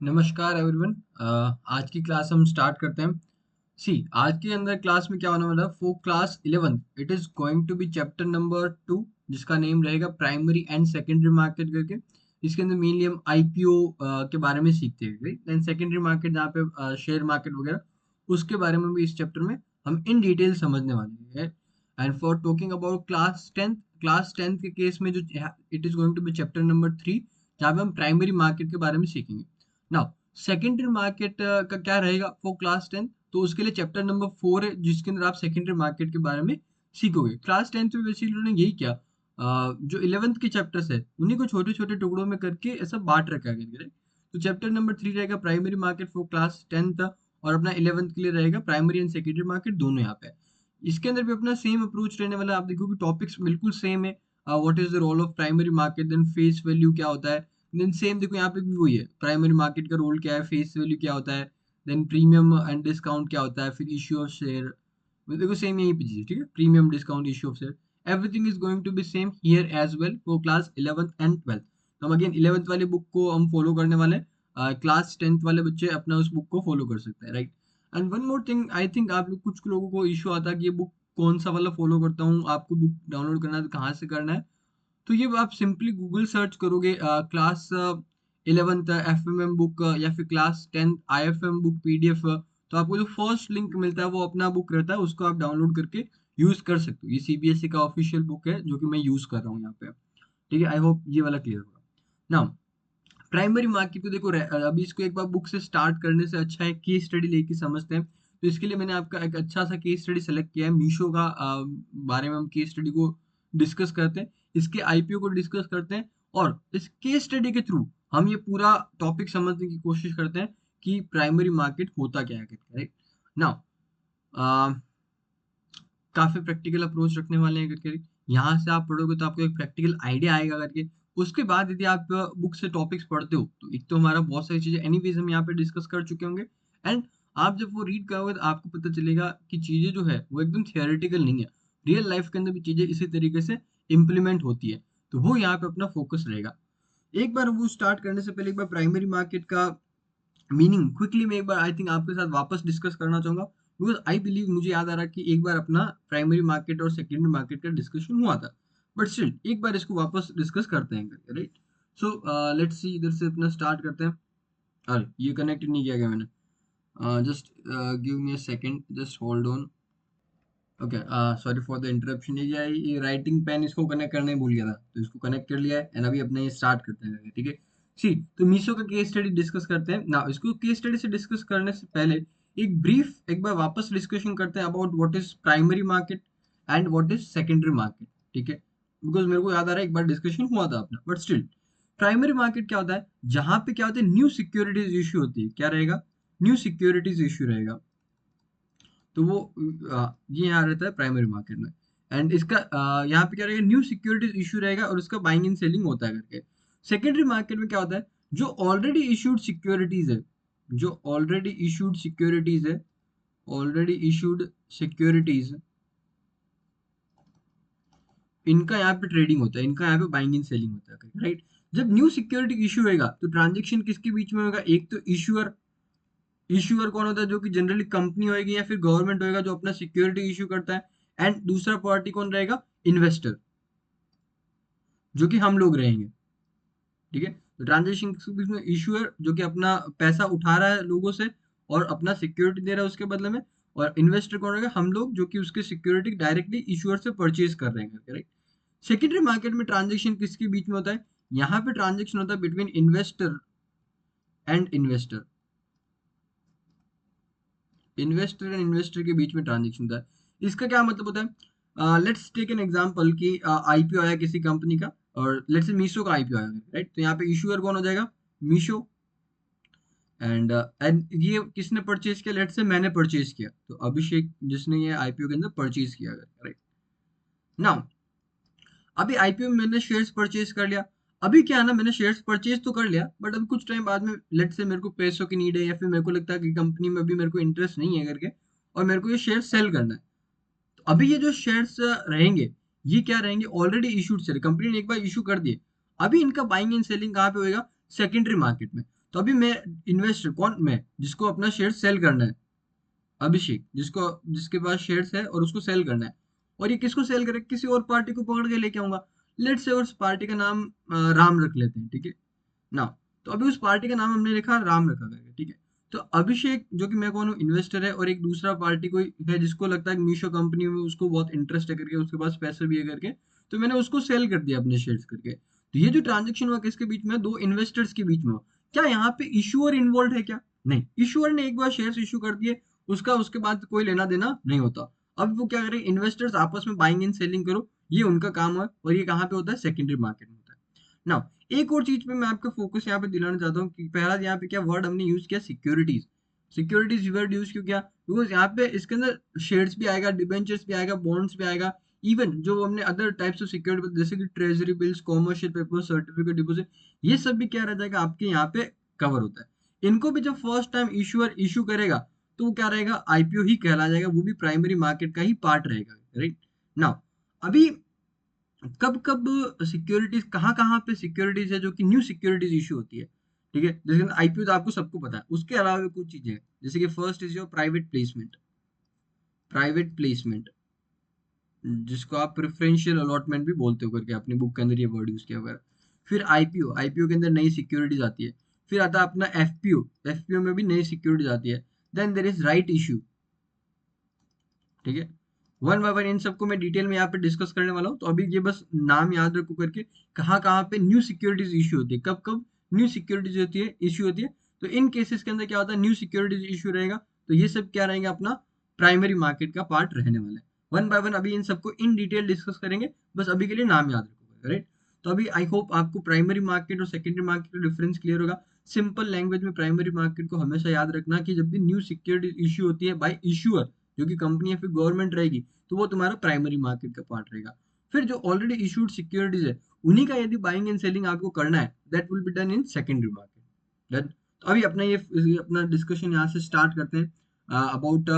नमस्कार एवरीवन। आज की क्लास हम स्टार्ट करते हैं। आज के अंदर क्लास में क्या होने वाला है, for class 11 it is going to be chapter number 2, जिसका नेम रहेगा प्राइमरी एंड सेकेंडरी मार्केट करके। इसके अंदर मेनली हम आईपीओ के बारे में सीखते हैं, राइट। एंड सेकेंडरी मार्केट जहाँ पे शेयर मार्केट वगैरह, उसके बारे में भी इस चैप्टर में हम इन डिटेल समझने वाले हैं। And for talking about class tenth के केस में जो it is going to be chapter number 3, जहाँ पे हम प्राइमरी मार्केट के बारे में सीखेंगे। नाउ सेकेंडरी मार्केट का क्या रहेगा फॉर क्लास 10, तो उसके लिए चैप्टर नंबर 4 है, जिसके अंदर आप सेकेंडरी मार्केट के बारे में सीखोगे। क्लास 10 में बेसिकली उन्होंने यही किया, जो 11th के चैप्टर्स है उन्हीं को छोटे छोटे टुकड़ों में करके ऐसा बांट रखा है करके, right? तो चैप्टर नंबर 3 रहेगा प्राइमरी मार्केट फॉर क्लास 10 और अपना 11th के लिए रहेगा प्राइमरी एंड सेकेंडरी मार्केट, दोनों यहाँ पे है। इसके अंदर भी अपना सेम अप्रोच रहने वाला है। आप देखोगे टॉपिक्स बिल्कुल सेम है। What is the role of primary market, then face value क्या होता है, देन सेम देखो यहाँ पे भी वही है, प्राइमरी मार्केट का रोल क्या है, फेस वैल्यू क्या होता है, देन प्रीमियम एंड डिस्काउंट क्या होता है, फिर इश्यू ऑफ शेयर। देखो सेम यही पे चीज है, ठीक है। Premium, discount, issue of share, everything is going to be same here as well for class 11th and 12th। तो हम अगेन 11th वाले बुक को हम फॉलो करने वाले हैं। क्लास 10th वाले बच्चे अपना उस बुक को फॉलो कर सकते हैं, right. And one more thing, I think आप लोग कुछ लोगों को इश्यू आता है कि ये बुक कौन सा वाला फॉलो करता हूँ, आपको बुक डाउनलोड करना है तो कहाँ से करना है। तो ये आप सिंपली गूगल सर्च करोगे क्लास 11th एफएमएम बुक या फिर क्लास 10 आईएफएम बुक पीडीएफ, तो आपको जो फर्स्ट लिंक मिलता है वो अपना बुक रहता है, उसको आप डाउनलोड करके यूज कर सकते हो। ये सीबीएसई का ऑफिशियल बुक है जो कि मैं यूज कर रहा हूँ यहाँ पे, ठीक है। आई होप ये वाला क्लियर होगा। नाउ प्राइमरी मार्केट को देखो, अभी इसको एक बार बुक से स्टार्ट करने से अच्छा है केस स्टडी लेके समझते हैं। तो इसके लिए मैंने आपका एक अच्छा सा केस स्टडी सेलेक्ट किया है। मीशो का बारे में हम केस स्टडी को डिस्कस करते हैं, इसके आईपीओ को डिस्कस करते हैं, और इस केस स्टडी के थ्रू हम ये पूरा टॉपिक समझने की कोशिश करते हैं कि प्राइमरी मार्केट होता क्या है करके, राइट। नाउ काफी प्रैक्टिकल अप्रोच रखने वाले हैं करके, यहाँ से आप पढ़ोगे तो आपको एक प्रैक्टिकल आइडिया आएगा करके। उसके बाद यदि आप बुक से टॉपिक्स पढ़ते हो तो एक तो हमारा बहुत सारी चीजें एनीवेज हम यहाँ पे डिस्कस कर चुके होंगे। एंड आप जब वो रीड करोगे तो आपको पता चलेगा कि चीजें जो है वो एकदम थियोरेटिकल नहीं है। रियल लाइफ के अंदर भी चीजें इसी तरीके से इम्प्लीमेंट होती है, तो वो यहाँ पे अपना फोकस रहेगा। एक बार वो स्टार्ट करने से पहले एक बार प्राइमरी मार्केट का मीनिंग क्विकली मैं एक बार आई थिंक आपके साथ वापस डिस्कस करना चाहूंगा, बिकॉज आई बिलीव मुझे याद आ रहा है कि एक बार अपना प्राइमरी मार्केट और सेकेंडरी मार्केट का डिस्कशन हुआ था। बट स्टिल एक बार इसको वापस डिस्कस करते हैं करके, राइट। सो लेट्स सी, इधर से अपना स्टार्ट करते हैं। अरे ये कनेक्ट नहीं किया गया मैंने, just give me a second, just hold on. Okay, sorry for the interruption. ये राइटिंग पेन इसको कनेक्ट करने ही भूल गया था, तो इसको कनेक्ट कर लिया है एंड अभी अपने ये स्टार्ट करते हैं, ठीक है। तो मीशो का केस स्टडी डिस्कस करते हैं ना। इसको केस स्टडी से डिस्कस करने से पहले एक बार वापस डिस्कशन करते हैं about what is primary market and what is secondary market, ठीक है। बिकॉज मेरे को याद आ रहा है एक बार डिस्कशन हुआ था अपना, बट स्टिल प्राइमरी मार्केट क्या होता है, जहां पे क्या होता है, न्यू सिक्योरिटीज इश्यू होती है। क्या रहेगा? न्यू सिक्योरिटीज इश्यू रहेगा। तो वो ये यहाँ रहता है प्राइमरी मार्केट में। एंड इसका यहाँ पे क्या रहेगा, न्यू सिक्योरिटीज इशू रहेगा और उसका बाइंग एंड सेलिंग होता है करके। सेकेंडरी मार्केट में क्या होता है, जो ऑलरेडी इशूड सिक्योरिटीज है, जो ऑलरेडी इशूड सिक्योरिटीज है, ऑलरेडी इशूड सिक्योरिटीज, इनका यहाँ पे ट्रेडिंग होता है, इनका यहाँ पे बाइंग एंड सेलिंग होता है, राइट। जब न्यू सिक्योरिटी इशू होगा तो ट्रांजेक्शन किसके बीच में होगा? एक तो इशूअर, इशूअर कौन होता है? जो कि जनरली कंपनी होगी या फिर गवर्नमेंट होएगा जो अपना सिक्योरिटी इशू करता है। एंड दूसरा पार्टी कौन रहेगा? इन्वेस्टर, जो कि हम लोग रहेंगे, ठीक है। तो ट्रांजेक्शन के बीच में इशूअर जो कि अपना पैसा उठा रहा है लोगों से और अपना सिक्योरिटी दे रहा है उसके बदले में, और इन्वेस्टर कौन रहेगा? हम लोग, जो कि उसके सिक्योरिटी डायरेक्टली इशूअर से परचेज कर रहे हैं, राइट। सेकेंडरी मार्केट में ट्रांजेक्शन किसके बीच में होता है? यहाँ पे ट्रांजेक्शन होता है between investor and investor, investor and investor के बीच में ट्रांजेक्शन होता है। इसका क्या मतलब होता है? लेट्स टेक एन एग्जांपल कि आईपीओ आया किसी कंपनी का, और लेट्स से मीशो का आईपीओ आया, राइट। तो यहाँ पे इशूअर कौन हो जाएगा? मीशो। एंड ये किसने परचेज किया? लेट्स से मैंने परचेज किया, तो अभिषेक जिसने ये आईपीओ के अंदर परचेज किया, राइट। नाउ अभी आईपीओ में मैंने शेयर्स परचेज कर लिया। अभी क्या है ना, मैंने शेयर्स परचेज तो कर लिया, बट अभी कुछ टाइम बाद में लेट से मेरे को पैसों की नीड है, या फिर मेरे को लगता है कि कंपनी में अभी मेरे को इंटरेस्ट नहीं है करके, और मेरे को ये शेयर सेल करना है। तो अभी ये जो शेयर्स रहेंगे, ये क्या रहेंगे? ऑलरेडी इशूड शेयर, कंपनी ने एक बार इशू कर दिए। अभी इनका बाइंग एंड सेलिंग कहाँ पे होएगा? सेकेंडरी मार्केट में। तो अभी मैं इन्वेस्टर कौन, मैं जिसको अपना शेयर सेल करना है, अभिषेक जिसको, जिसके पास शेयर्स है और उसको सेल करना है, और ये किसको सेल करे, किसी और पार्टी को पकड़ के लेके आऊंगा। लेट्स से उस पार्टी का नाम राम रख लेते हैं, ठीक है ना। तो अभी उस पार्टी का नाम हमने लिखा राम रखा करके, ठीक है। तो अभिषेक जो कि मैं कौन हूँ, इन्वेस्टर है, और एक दूसरा पार्टी कोई है जिसको लगता है कि मीशो कंपनी में उसको बहुत इंटरेस्ट है करके, उसके पास पैसे भी है करके, तो मैंने उसको सेल कर दिया अपने शेयर्स करके। तो ये जो ट्रांजेक्शन हुआ किसके बीच में, दो इन्वेस्टर्स के बीच में हुआ। क्या यहाँ पे इशूअर इन्वॉल्व है क्या, नहीं, इशूअर ने एक बार शेयर्स इशू कर दिए, उसका उसके बाद कोई लेना देना नहीं होता। अब वो क्या करें, इन्वेस्टर्स आपस में बाइंग एंड सेलिंग करो, ये उनका काम है, और ये कहाँ पे होता है, सेकेंडरी मार्केट में होता है। नाउ एक और चीज पे मैं आपका फोकस यहाँ पे दिलाना चाहता हूँ कि पहला यहाँ पे क्या वर्ड हमने यूज किया, सिक्योरिटीज। सिक्योरिटीज वर्ड यूज क्यों किया, बिकॉज यहाँ पे इसके अंदर शेयर्स भी आएगा, डिबेंचर्स भी आएगा, बॉन्ड्स भी आएगा, इवन जो हमने अदर टाइप्स ऑफ सिक्योरिटी जैसे कि treasury bills, commercial paper, certificate deposit, ये सब भी क्या रह जाएगा आपके यहाँ पे कवर होता है। इनको भी जब फर्स्ट टाइम इशूअर इशू करेगा तो वो क्या रहेगा, आईपीओ ही कहला जाएगा, वो भी प्राइमरी मार्केट का ही पार्ट रहेगा, राइट। नाउ अभी कब कब सिक्योरिटीज, कहाँ कहाँ पे सिक्योरिटीज है जो कि न्यू सिक्योरिटीज इशू होती है, ठीक है। जैसे आईपीओ तो आपको सबको पता है, उसके अलावा भी कुछ चीजें हैं, जैसे कि first is your private placement, private placement जिसको आप प्रेफरेंशियल अलॉटमेंट भी बोलते हो करके, अपनी बुक के अंदर ये वर्ड यूज किया हुआ है। फिर आईपीओ, आईपीओ के अंदर नई सिक्योरिटीज आती है। फिर आता है अपना एफपीओ, एफपीओ में भी नई सिक्योरिटीज आती है। Then there is right issue, ठीक है। वन बाय वन इन सबको मैं डिटेल में यहाँ पे डिस्कस करने वाला हूँ, तो अभी ये बस नाम याद रखो करके, कहाँ कहाँ पे न्यू सिक्योरिटीज इशू होती है, कब कब न्यू सिक्योरिटीज होती है, इशू होती है। तो इन केसेस के अंदर क्या होता है, न्यू सिक्योरिटीज इशू रहेगा, तो ये सब क्या रहेंगे, अपना प्राइमरी मार्केट का पार्ट रहने वाला है। वन बाय वन अभी इन सबको इन डिटेल डिस्कस करेंगे, बस अभी के लिए नाम याद रखो, राइट। तो अभी आई होप आपको प्राइमरी मार्केट और सेकेंडरी मार्केट का डिफरेंस क्लियर होगा। सिंपल लैंग्वेज में प्राइमरी मार्केट को हमेशा याद रखना कि जब भी न्यू सिक्योरिटी इशू होती है बाय इशूअर, जो कि कंपनी या फिर गवर्नमेंट रहेगी, तो वो तुम्हारा प्राइमरी मार्केट का पार्ट रहेगा। फिर जो ऑलरेडी इशूड सिक्योरिटीज है, उन्हीं का यदि बाइंग एंड सेलिंग आपको करना है, that will be done in secondary market. Done. तो अभी अपना ये अपना डिस्कशन यहाँ से स्टार्ट करते हैं about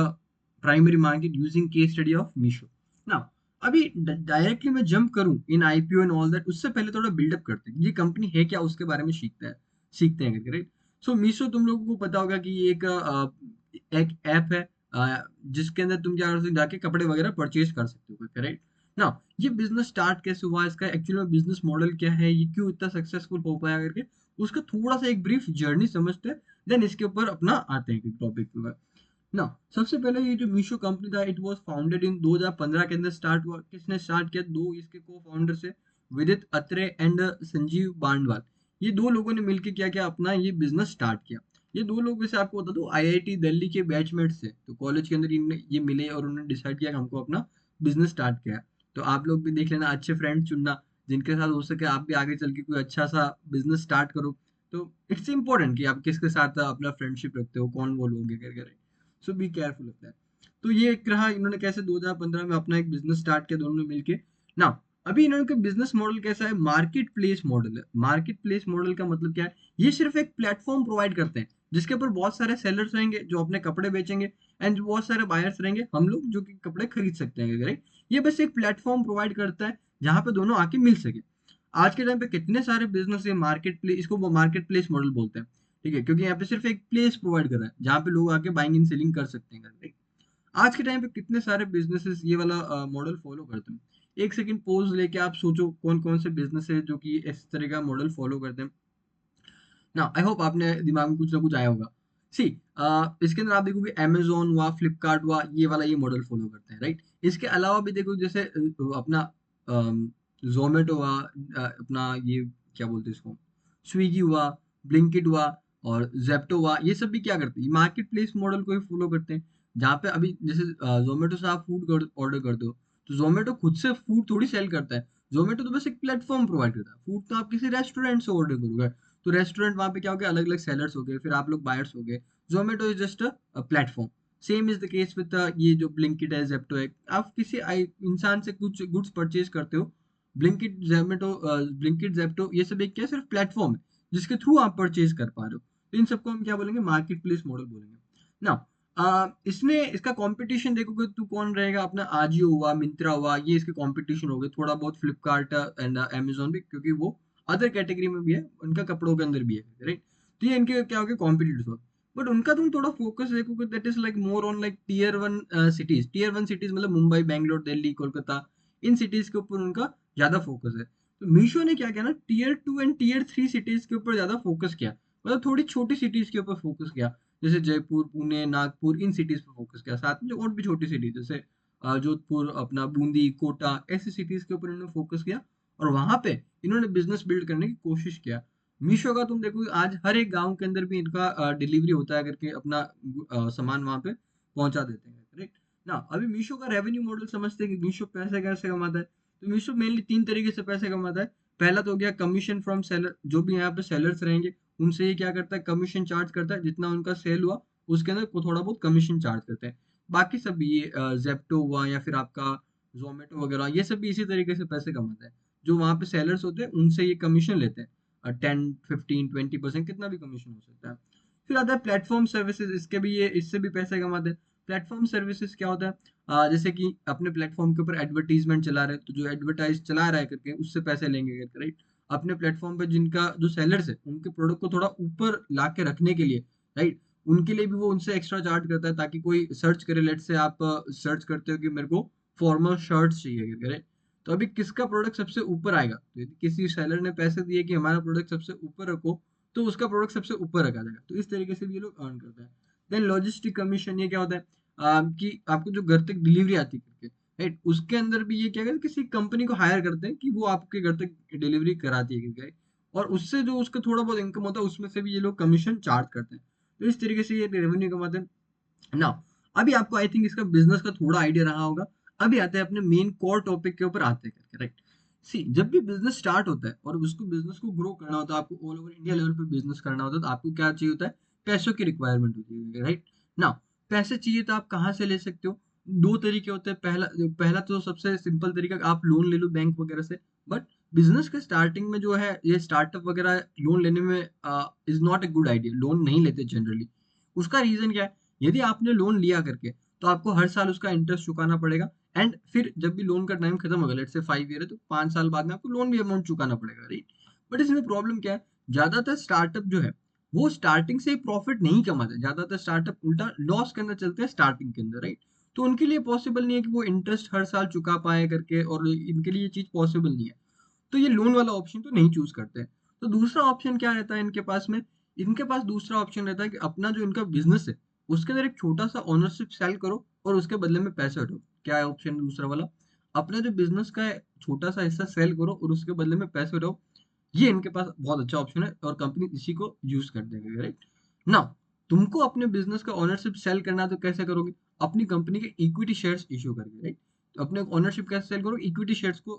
primary market using case study of Meesho. Now अभी डायरेक्टली मैं जंप करूं इन आईपीओ एंड ऑल दैट, उससे पहले थोड़ा बिल्डअप करते हैं, ये कंपनी है क्या उसके बारे में सीखते हैं करके, राइट। सो मीशो तुम लोगों को पता होगा कि ये एक ऐप है, जिसके अंदर तुम क्या कर सकते हो, जाके कपड़े वगैरह परचेज कर सकते हो, करेक्ट ना। ये बिजनेस स्टार्ट कैसे हुआ, इसका एक्चुअली में बिजनेस मॉडल क्या है, ये क्यों इतना सक्सेसफुल हो पाया करके, उसका थोड़ा सा एक ब्रीफ जर्नी समझते हैं, देन इसके ऊपर अपना आते हैं टॉपिक पे ना। सबसे पहले ये जो मीशो कंपनी था, इट वाज फाउंडेड इन 2015 के अंदर स्टार्ट हुआ। किसने स्टार्ट किया, दो इसके को फाउंडर्स है, विदित अत्रे एंड संजीव बांडवाल। ये दो लोगों ने मिलकर क्या क्या अपना ये बिजनेस स्टार्ट किया। ये दो लोग वैसे आपको बता दो आईआईटी दिल्ली के बैचमेट्स थे, तो कॉलेज के अंदर ये मिले और उन्होंने डिसाइड किया कि हमको अपना बिजनेस स्टार्ट किया। तो आप लोग भी देख लेना, अच्छे फ्रेंड चुनना जिनके साथ हो सके आप भी आगे चल के कोई अच्छा सा बिजनेस स्टार्ट करो। तो इट्स इम्पोर्टेंट कि आप किसके साथ अपना फ्रेंडशिप रखते हो, कौन वो लोग है करके, सो बी केयरफुल ऑफ दैट। तो ये एक रहा, इन्होंने कैसे 2015 में अपना एक बिजनेस स्टार्ट किया दोनों ने मिलके ना। अभी इन्होंने बिजनेस मॉडल कैसा है, मार्केट प्लेस मॉडल है। मार्केट प्लेस मॉडल का मतलब क्या है, ये सिर्फ एक प्लेटफॉर्म प्रोवाइड करते हैं जिसके ऊपर बहुत सारे सेलर्स रहेंगे जो अपने कपड़े बेचेंगे, एंड बहुत सारे बायर्स रहेंगे, हम लोग जो कि कपड़े खरीद सकते हैं, राइट। ये बस एक प्लेटफॉर्म प्रोवाइड करता है जहां पे दोनों आके मिल सके। आज के टाइम पे कितने सारे बिजनेस है, मार्केट प्लेस, इसको मार्केट प्लेस मॉडल बोलते हैं, ठीक है, क्योंकि यहाँ पे सिर्फ एक प्लेस प्रोवाइड कर रहा है जहाँ पे लोग आके बाइंग एंड सेलिंग कर सकते हैं, right? आज के टाइम पे कितने सारे बिजनेसेस ये वाला मॉडल फॉलो करते हैं। एक सेकंड पोज लेके आप सोचो कौन कौन से बिजनेस है जो कि इस तरह का मॉडल फॉलो करते हैं ना। आई होप आपने दिमाग में कुछ ना कुछ आया होगा। सी इसके अंदर आप देखोगे Amazon हुआ, फ्लिपकार्ट हुआ, ये वाला ये मॉडल फॉलो करते हैं, राइट। इसके अलावा भी देखो जैसे अपना जोमेटो हुआ, अपना ये क्या बोलते हैं इसको, स्विगी हुआ, ब्लिंकिट हुआ, और जेप्टो हुआ, ये सब भी क्या करते हैं, मार्केट प्लेस मॉडल को ही फॉलो करते हैं। जहाँ पे अभी जैसे जोमेटो से आप फूड ऑर्डर करते हो, तो जोमेटो खुद से फूड थोड़ी सेल करता है। जोमेटो तो बस एक प्लेटफॉर्म प्रोवाइड करता है, फूड तो आप किसी रेस्टोरेंट से ऑर्डर करोगे, तो रेस्टोरेंट वहाँ पे क्या हो गया, अलग अलग सेलर्स हो गए, फिर आप लोग बायर्स हो गए। Zomato is just a platform. Same is the case with ये जो ब्लिंकिट है, जेप्टो है, आप किसी इंसान से कुछ गुड्स परचेज करते हो, ब्लिंकिट जेमेटो, ब्लिंकिट जेप्टो, ये सब एक क्या, सिर्फ प्लेटफॉर्म है जिसके थ्रू आप परचेज कर पा रहे हो। तो इन सबको हम क्या बोलेंगे, मार्केट प्लेस मॉडल बोलेंगे ना। इसमें इसका कंपटीशन देखोगे तो कौन रहेगा, अपना आजियो हुआ, मिंत्रा हुआ, ये इसके कंपटीशन हो गए, थोड़ा बहुत फ्लिपकार्ट एंड अमेजोन भी, क्योंकि वो अदर कैटेगरी में भी है, उनका कपड़ों के अंदर भी है, राइट। तो ये इनके क्या हो गए कॉम्पिटिटर्स हो। बट उनका तुम थोड़ा फोकस देखोगे that is like more on like tier one cities मतलब मुंबई, बैंगलोर, दिल्ली, कोलकाता, इन सिटीज के ऊपर उनका ज्यादा फोकस है। तो मीशो ने क्या किया ना, टीयर 2 एंड टीयर 3 सिटीज के ऊपर ज्यादा फोकस किया, मतलब थोड़ी छोटी सिटीज के ऊपर फोकस किया, जैसे जयपुर, पुणे, नागपुर, इन सिटीज पर फोकस किया, साथ में जो और भी छोटी सिटीज जैसे जोधपुर, अपना बूंदी, कोटा, ऐसी सिटीज के ऊपर इन्होंने फोकस किया और वहां पे इन्होंने बिजनेस बिल्ड करने की कोशिश किया। मीशो का तुम देखो आज हर एक गांव के अंदर भी इनका डिलीवरी होता है करके अपना सामान वहां पे पहुंचा देते हैं, राइट ना। अभी मीशो का रेवेन्यू मॉडल समझते हैं कि मीशो पैसे कैसे कमाता है। तो मीशो मेनली 3 तरीके से पैसे कमाता है। पहला तो हो गया कमीशन फ्रॉम सेलर, जो भी यहाँ पे सेलर्स रहेंगे उनसे ये क्या करता है, कमीशन चार्ज करता है, जितना उनका सेल हुआ उसके अंदर को थोड़ा बहुत कमीशन चार्ज करते हैं। बाकी सब ये जेप्टो हुआ या फिर आपका जोमेटो वगैरह, ये सब भी इसी तरीके से पैसे कमाते हैं। जो वहाँ पे सेलर्स होते हैं उनसे ये कमीशन लेते हैं, 10, 15, 20% कितना भी कमीशन हो सकता है। फिर आता है प्लेटफॉर्म सर्विसेज, इसके भी ये इससे भी पैसे कमाते हैं। प्लेटफॉर्म सर्विसेज क्या होता है, जैसे कि अपने प्लेटफॉर्म के ऊपर एडवर्टीजमेंट चला रहे हैं, तो जो एडवर्टाइज चला रहा है करके उससे पैसे लेंगे करके, राइट। अपने प्लेटफॉर्म पे जिनका जो सेलर्स है उनके प्रोडक्ट को थोड़ा ऊपर ला के रखने के लिए, राइट, उनके लिए भी वो उनसे एक्स्ट्रा चार्ज करता है, ताकि कोई सर्च करे, लेट से आप सर्च करते हो कि मेरे को फॉर्मल शर्ट्स चाहिए करके, राइट। तो अभी किसका प्रोडक्ट सबसे ऊपर आएगा, तो यदि किसी सेलर ने पैसे दिए कि हमारा प्रोडक्ट सबसे ऊपर रखो, तो उसका प्रोडक्ट सबसे ऊपर रखा जाएगा। तो इस तरीके से भी ये लोग अर्न करते हैं। देन लॉजिस्टिक कमीशन, ये क्या होता है, कि आपको जो घर तक डिलीवरी आती है करके, राइट, उसके अंदर भी ये क्या कहते हैं, किसी कंपनी को हायर करते हैं कि वो आपके घर तक डिलीवरी कराती है करके, और उससे जो उसका थोड़ा बहुत इनकम होता है उसमें से भी ये लोग कमीशन चार्ज करते हैं। तो इस तरीके से ये रेवेन्यू कमाते हैं ना। अभी आपको आई थिंक इसका बिजनेस का थोड़ा आइडिया रहा होगा। अभी आते हैं अपने मेन कोर टॉपिक के ऊपर आते हैं करके, राइट। सी, जब भी बिजनेस स्टार्ट होता है और उसको बिजनेस को ग्रो करना होता है, आपको ऑल ओवर इंडिया लेवल पे बिजनेस करना होता है, तो आपको क्या चाहिए होता है, पैसों की रिक्वायरमेंट होती है, राइट ना। पैसे चाहिए तो आप कहाँ से ले सकते हो, दो तरीके होते हैं। पहला पहला तो सबसे सिंपल तरीका, आप लोन ले लो बैंक वगैरह से। बट बिजनेस के स्टार्टिंग में जो है ये स्टार्टअप वगैरह लोन लेने में is not a good idea, loan नहीं लेते जनरली। उसका रीजन क्या है, यदि आपने लोन लिया करके तो आपको हर साल उसका इंटरेस्ट चुकाना पड़ेगा, एंड फिर जब भी लोन का टाइम खत्म होगा, लेट से 5 ईयर है, तो 5 साल बाद में आपको लोन भी अमाउंट चुकाना पड़ेगा, राइट। बट इसमें प्रॉब्लम क्या है, ज्यादातर स्टार्टअप जो है वो स्टार्टिंग से ही प्रॉफिट नहीं कमाते, ज्यादातर स्टार्टअप उल्टा लॉस के अंदर चलते हैं स्टार्टिंग के अंदर, राइट। तो उनके लिए पॉसिबल नहीं है कि वो इंटरेस्ट हर साल चुका पाए करके, और इनके लिए ये चीज पॉसिबल नहीं है। तो ये लोन वाला ऑप्शन तो नहीं चूज करते हैं। तो दूसरा ऑप्शन क्या रहता है इनके पास में, इनके पास दूसरा ऑप्शन रहता है कि अपना जो इनका बिजनेस है उसके अंदर एक छोटा सा ओनरशिप सेल करो और उसके बदले में पैसे उठाओ। क्या है ऑप्शन दूसरा वाला, अपना जो बिजनेस का है छोटा सा हिस्सा सेल करो और उसके बदले में पैसे उठाओ। ये इनके पास बहुत अच्छा ऑप्शन है और कंपनी इसी को यूज कर देगी, राइट ना। तुमको अपने बिजनेस का ओनरशिप सेल करना है तो कैसे करोगे, अपनी कंपनी के इक्विटी शेयर्स इश्यू करके, राइट। तो अपने ओनरशिप कैसे सेल करो, इक्विटी शेयर्स को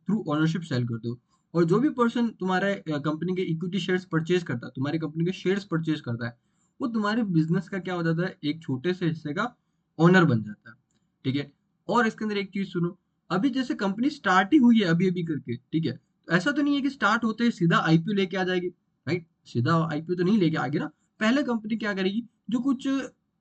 थ्रू ओनरशिप सेल कर दो। और जो भी पर्सन तुम्हारे कंपनी के इक्विटी शेयर्स परचेज करता है, तुम्हारी कंपनी के शेयर्स परचेज करता है, वो तुम्हारे बिजनेस का क्या हो जाता है, एक छोटे से हिस्से का ओनर बन जाता है, ठीक है। और इसके अंदर एक चीज सुनो, अभी जैसे कंपनी स्टार्ट ही हुई है अभी अभी करके, ठीक है, तो ऐसा तो नहीं है कि स्टार्ट होते ही सीधा आईपीओ लेके आ जाएगी, राइट। सीधा आईपीओ तो नहीं लेके आगे ना। पहले कंपनी क्या करेगी, जो कुछ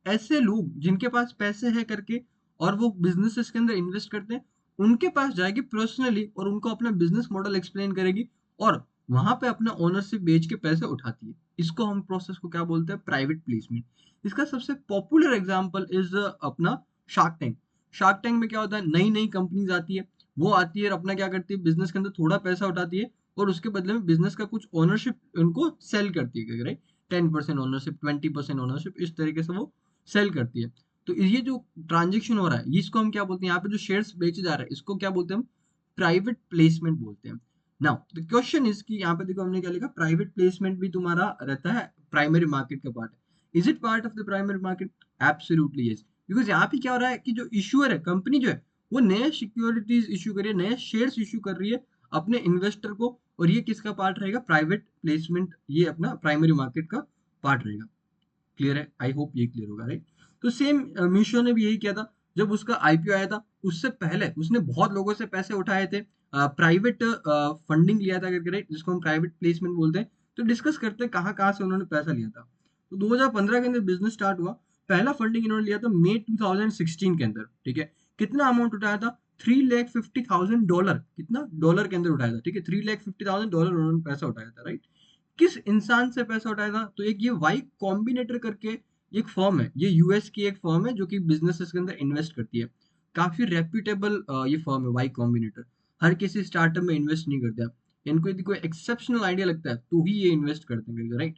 ऐसे लोग जिनके पास पैसे है करके और वो बिजनेसेस के अंदर इन्वेस्ट करते हैं, उनके पास जाएगी पर्सनली और उनको अपना बिजनेस मॉडल एक्सप्लेन करेगी, और वहां पे अपना ओनरशिप बेच के पैसे उठाती है। इसको हम प्रोसेस को क्या बोलते हैं, प्राइवेट प्लेसमेंट। इसका सबसे पॉपुलर एग्जांपल इज अपना शार्क टैंक। शार्क टैंक में क्या होता है, नई नई कंपनीज आती है, वो आती है और अपना क्या करती है, बिजनेस के अंदर थोड़ा पैसा उठाती है और उसके बदले में बिजनेस का कुछ ओनरशिप उनको सेल करती है, राइट। 10% ओनरशिप, 20% ओनरशिप, इस तरीके से वो सेल करती है। तो ये जो ट्रांजेक्शन हो रहा है इसको हम क्या बोलते हैं, यहाँ पे जो शेयर्स बेचे जा रहे हैं इसको क्या बोलते हैं, हम प्राइवेट प्लेसमेंट बोलते हैं। नाउ द क्वेश्चन इज कि यहाँ पे देखो हमने क्या लिखा, प्राइवेट प्लेसमेंट भी तुम्हारा रहता है प्राइमरी मार्केट का पार्ट है। Is it part of the primary market, absolutely yes. Because यहाँ पे क्या हो रहा है कि जो इश्यूअर है, कंपनी जो है, वो नए सिक्योरिटीज इशू कर रही है, नए शेयर्स इशू कर रही है अपने इन्वेस्टर को, और ये किसका पार्ट रहेगा, प्राइवेट प्लेसमेंट, ये अपना प्राइमरी मार्केट का पार्ट रहेगा। क्लियर है, आई होप ये क्लियर होगा, राइट। तो सेम मीशो ने भी यही किया था, जब उसका आईपीओ आया था उससे पहले उसने बहुत लोगों से पैसे उठाए थे, प्राइवेट फंडिंग लिया था करके, राइट, जिसको हम प्राइवेट प्लेसमेंट बोलते हैं। तो डिस्कस करते हैं कहाँ कहाँ से उन्होंने पैसा लिया था। तो 2015 के अंदर बिजनेस स्टार्ट हुआ, पहला फंडिंग इन्होंने लिया था मई 2016 के अंदर, ठीक है। कितना अमाउंट उठाया था, $350,000, कितना डॉलर के अंदर उठाया था, ठीक है, $350,000 उन्होंने पैसा उठाया था, राइट। किस इंसान से पैसा उठाया था? तो एक ये वाई कॉम्बिनेटर करके एक फर्म है, ये यूएस की एक फर्म है जो कि बिजनेसेस के अंदर इन्वेस्ट करती है। काफी रेप्यूटेबल ये फर्म है वाई कॉम्बिनेटर। हर किसी स्टार्टअप में इन्वेस्ट नहीं करते आप, इनको यदि कोई एक्सेप्शनल आइडिया लगता है तो ही ये इन्वेस्ट करते हैं, राइट?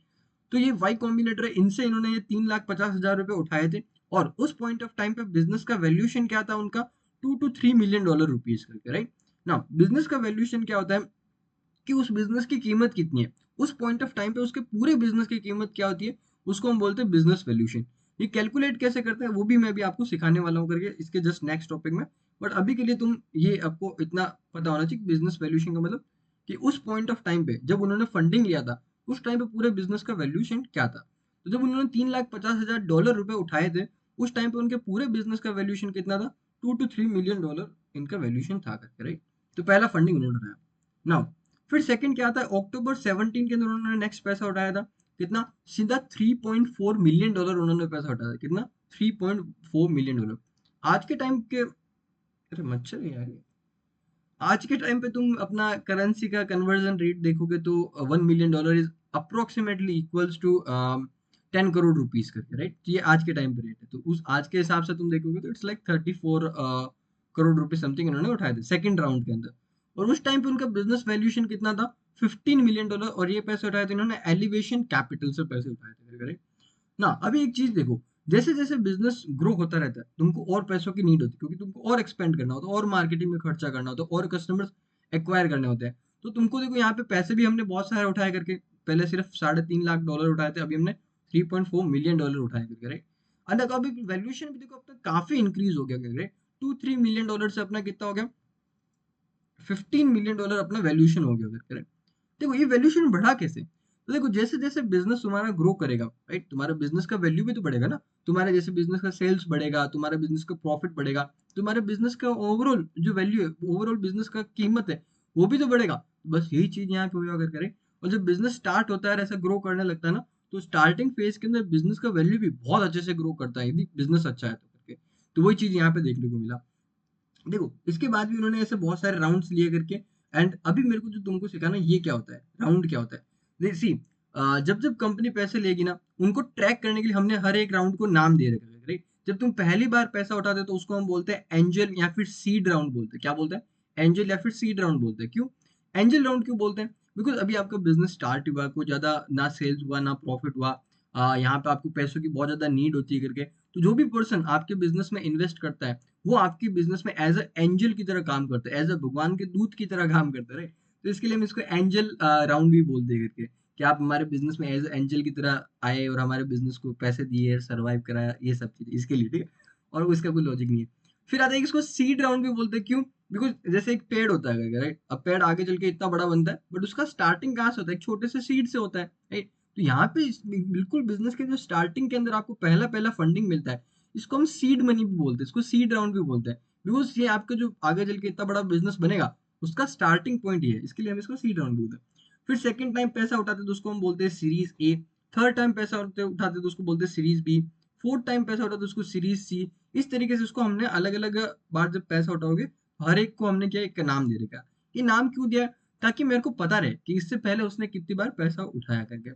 तो ये वाई कॉम्बिनेटर है, इनसे इन्होंने ये 3,50,000 रुपए उठाए थे। और उस पॉइंट ऑफ टाइम पे बिजनेस का वैल्यूएशन क्या था उनका? $2 to $3 million रुपीज करके, राइट? ना बिजनेस का वैल्यूएशन क्या होता है कि उस बिजनेस की कीमत कितनी है, उस पॉइंट ऑफ टाइम पे उसके पूरे बिजनेस की कीमत क्या होती है, उसको हम बोलते हैं बिजनेस वैल्यूएशन। ये कैलकुलेट कैसे करते हैं वो भी मैं भी आपको सिखाने वाला हूँ करके इसके जस्ट नेक्स्ट टॉपिक में। बट अभी के लिए तुम ये आपको इतना पता होना चाहिए बिजनेस वैल्यूएशन का मतलब कि उस पॉइंट ऑफ टाइम पे जब उन्होंने फंडिंग लिया था, उस टाइम पे पूरे बिजनेस का वैल्यूएशन क्या था। तो जब उन्होंने $3,50,000 उठाए थे, उस टाइम पे उनके पूरे बिजनेस का वैल्यूएशन कितना था? $2 to $3 million इनका वैल्यूएशन था करके, राइट? तो पहला फंडिंग उन्होंने उठाया। नाउ फिर सेकंड क्या था? अक्टूबर 17 के अंदर उन्होंने नेक्स्ट पैसा उठाया था। कितना? सीधा $3.4 मिलियन उन्होंने पैसा उठाया था। कितना? $3.4 मिलियन। आज के टाइम के, अरे मच्छर है यार ये। आज के टाइम पे तुम अपना करेंसी का कन्वर्जन रेट देखोगे तो $1 million is approximately equals to 10 crore rupees करके, राइट? ये आज के टाइम पे रेट है, तो उस आज के हिसाब से तुम देखोगे तो इट्स लाइक 34 करोड़ रुपए समथिंग इन्होंने उठाए थे सेकंड राउंड के अंदर। और उस टाइम पे उनका बिजनेस वैल्यूएशन कितना था? $15 मिलियन। और ये पैसे उठाए थे इन्होंने एलिवेशन कैपिटल से पैसे उठाए थे, राइट? ना अभी एक चीज देखो, जैसे जैसे बिजनेस ग्रो होता रहता है तुमको और पैसों की नीड होती है, क्योंकि तुमको और एक्सपेंड करना होता है, और मार्केटिंग में खर्चा करना होता है, और कस्टमर्स एक्वायर करने होते हैं। तो तुमको देखो यहाँ पे पैसे भी हमने बहुत सारे उठाए करके, पहले सिर्फ $3.5 लाख उठाए थे, अभी हमने $3.4 मिलियन उठाए करके, राइट? अलग अभी वैल्यूएशन भी देखो अब तक काफी इंक्रीज हो गया, राइट? $2-3 मिलियन से अपना कितना हो गया? $15 मिलियन अपना वैल्यूएशन हो गया करके, राइट? देखो ये वैल्यूएशन बढ़ा कैसे? तो देखो जैसे जैसे बिजनेस तुम्हारा ग्रो करेगा, राइट, तुम्हारा बिजनेस का वैल्यू भी तो बढ़ेगा ना। तुम्हारे जैसे बिजनेस का सेल्स बढ़ेगा, तुम्हारे बिजनेस का प्रॉफिट बढ़ेगा, तुम्हारे बिजनेस का ओवरऑल जो वैल्यू है, ओवरऑल बिजनेस का कीमत है, वो भी तो बढ़ेगा। बस यही चीज यहाँ पे हुआ अगर करें। और जब बिजनेस स्टार्ट होता है और ऐसा ग्रो करने लगता है ना, तो स्टार्टिंग फेज के अंदर बिजनेस का वैल्यू भी बहुत अच्छे से ग्रो करता है यदि बिजनेस अच्छा है तो करके। तो वही चीज यहाँ पे देखने को मिला। देखो इसके बाद भी उन्होंने ऐसे बहुत सारे राउंड्स लिए करके। एंड अभी मेरे को जो तुमको सिखाना ये क्या होता है, राउंड क्या होता है। देख सी, जब जब कंपनी पैसे लेगी ना, उनको ट्रैक करने के लिए हमने हर एक राउंड को नाम दे रखा है, राइट? जब तुम पहली बार पैसा उठाते हो तो उसको हम बोलते हैं एंजल या फिर सीड राउंड बोलते हैं। क्या बोलते हैं? एंजल या फिर सीड राउंड बोलते हैं। क्यों एंजल राउंड क्यों बोलते हैं? बिकॉज अभी आपका बिजनेस स्टार्ट हुआ, कोई ज्यादा ना सेल्स हुआ ना प्रॉफिट हुआ, यहाँ पे आपको पैसों की बहुत ज्यादा नीड होती है करके। तो जो भी पर्सन आपके बिजनेस में इन्वेस्ट करता है, वो आपकी बिजनेस में एज अ एंजल की तरह काम करता है, एज अ भगवान के दूत की तरह काम करता है, राइट? तो इसके लिए हम इसको एंजल राउंड भी बोलते हैं करके, कि आप हमारे बिजनेस में एज एंजल की तरह आए और हमारे बिजनेस को पैसे दिए, सरवाइव कराया, ये सब चीज इसके लिए, ठीक है? और उसका कोई लॉजिक नहीं है। फिर आता है कि इसको सीड राउंड भी बोलते हैं। क्यों? बिकॉज जैसे एक पेड़ होता है, राइट? अब पेड़ आगे चल के इतना बड़ा बनता है, बट उसका स्टार्टिंग कहाँ से होता है? एक छोटे से सीड से होता है, राइट? तो यहाँ पे बिल्कुल बिजनेस के जो स्टार्टिंग के अंदर आपको पहला पहला फंडिंग मिलता है, इसको हम सीड मनी भी बोलते हैं, इसको सीड राउंड भी बोलते हैं। बिकॉज ये आपका जो आगे चल के इतना बड़ा बिजनेस बनेगा, उसका स्टार्टिंग पॉइंट ये है, इसके लिए हम इसको सीड राउंड बोलते हैं। फिर सेकंड टाइम पैसा उठाते तो उसको हम बोलते हैं सीरीज ए। थर्ड टाइम पैसा उठाते तो उसको बोलते हैं सीरीज बी। फोर्थ टाइम पैसा उठाते तो उसको सीरीज सी। इस तरीके से उसको हमने अलग अलग बार जब पैसा उठाओगे, हर एक को हमने क्या एक नाम दे रखा। ये नाम क्यों दिया? ताकि मेरे को पता रहे कि इससे पहले उसने कितनी बार पैसा उठाया करके।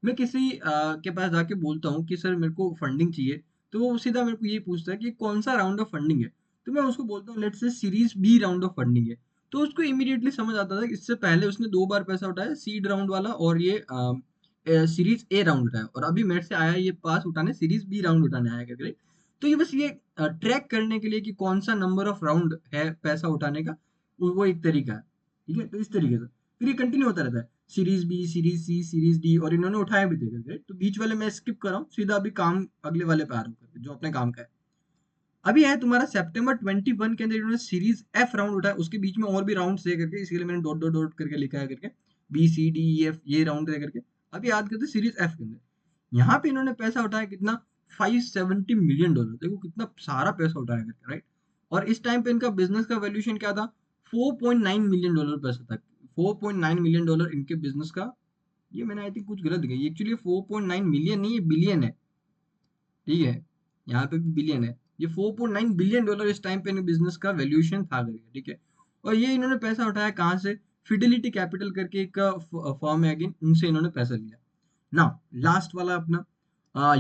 मैं किसी के पास जाके बोलता हूँ कि सर मेरे को फंडिंग चाहिए, तो वो सीधा मेरे को ये पूछता है कि कौन सा राउंड ऑफ फंडिंग है। तो मैं उसको बोलता हूँ let's say series B round of funding है। तो उसको इमीडिएटली समझ आता था कि इससे पहले उसने 2 बार पैसा उठाया, सीड राउंड वाला और ये सीरीज ए राउंड उठाया, और अभी मेरे से आया ये पास उठाने, सीरीज बी राउंड उठाने आया करके। तो ये बस ये ट्रैक करने के लिए कि कौन सा नंबर ऑफ राउंड है पैसा उठाने का, वो एक तरीका है। ठीक है, तो इस तरीके से फिर ये कंटिन्यू होता रहता है, सीरीज बी, सीरीज सी, सीरीज डी, और इन्होंने उठाए भी थे करके। तो बीच वाले मैं स्किप कर रहा हूँ, सीधा अभी काम अगले वाले पे आ रहा हूँ करके, जो अपने काम का है। अभी है तुम्हारा सितंबर 21 के अंदर इन्होंने सीरीज एफ राउंड उठाया। उसके बीच में और भी राउंड्स है करके, इसीलिए मैंने डॉट डॉट डॉट करके लिखा है करके, B C D E F ये राउंड है करके। अभी याद करते सीरीज एफ के अंदर यहाँ पे इन्होंने पैसा उठाया कितना? $570 मिलियन। देखो कितना सारा पैसा उठाया करके, राइट? और इस टाइम पे इनका बिजनेस का वैल्यूएशन क्या था? $4.9 मिलियन पैसा था। $4.9 मिलियन इनके बिजनेस का। ये मैंने आई थिंक कुछ गलत गई, एक्चुअली 4.9 मिलियन नहीं, ये बिलियन है, ठीक है? यहाँ पे भी बिलियन है। ये $4.9 बिलियन इस टाइम पे बिजनेस का वैल्यूएशन था करके, ठीक है? और ये इन्होंने पैसा उठाया कहाँ से? फिडेलिटी कैपिटल करके एक फॉर्म है, अगेन उनसे इन्होंने पैसा लिया। नाउ लास्ट वाला अपना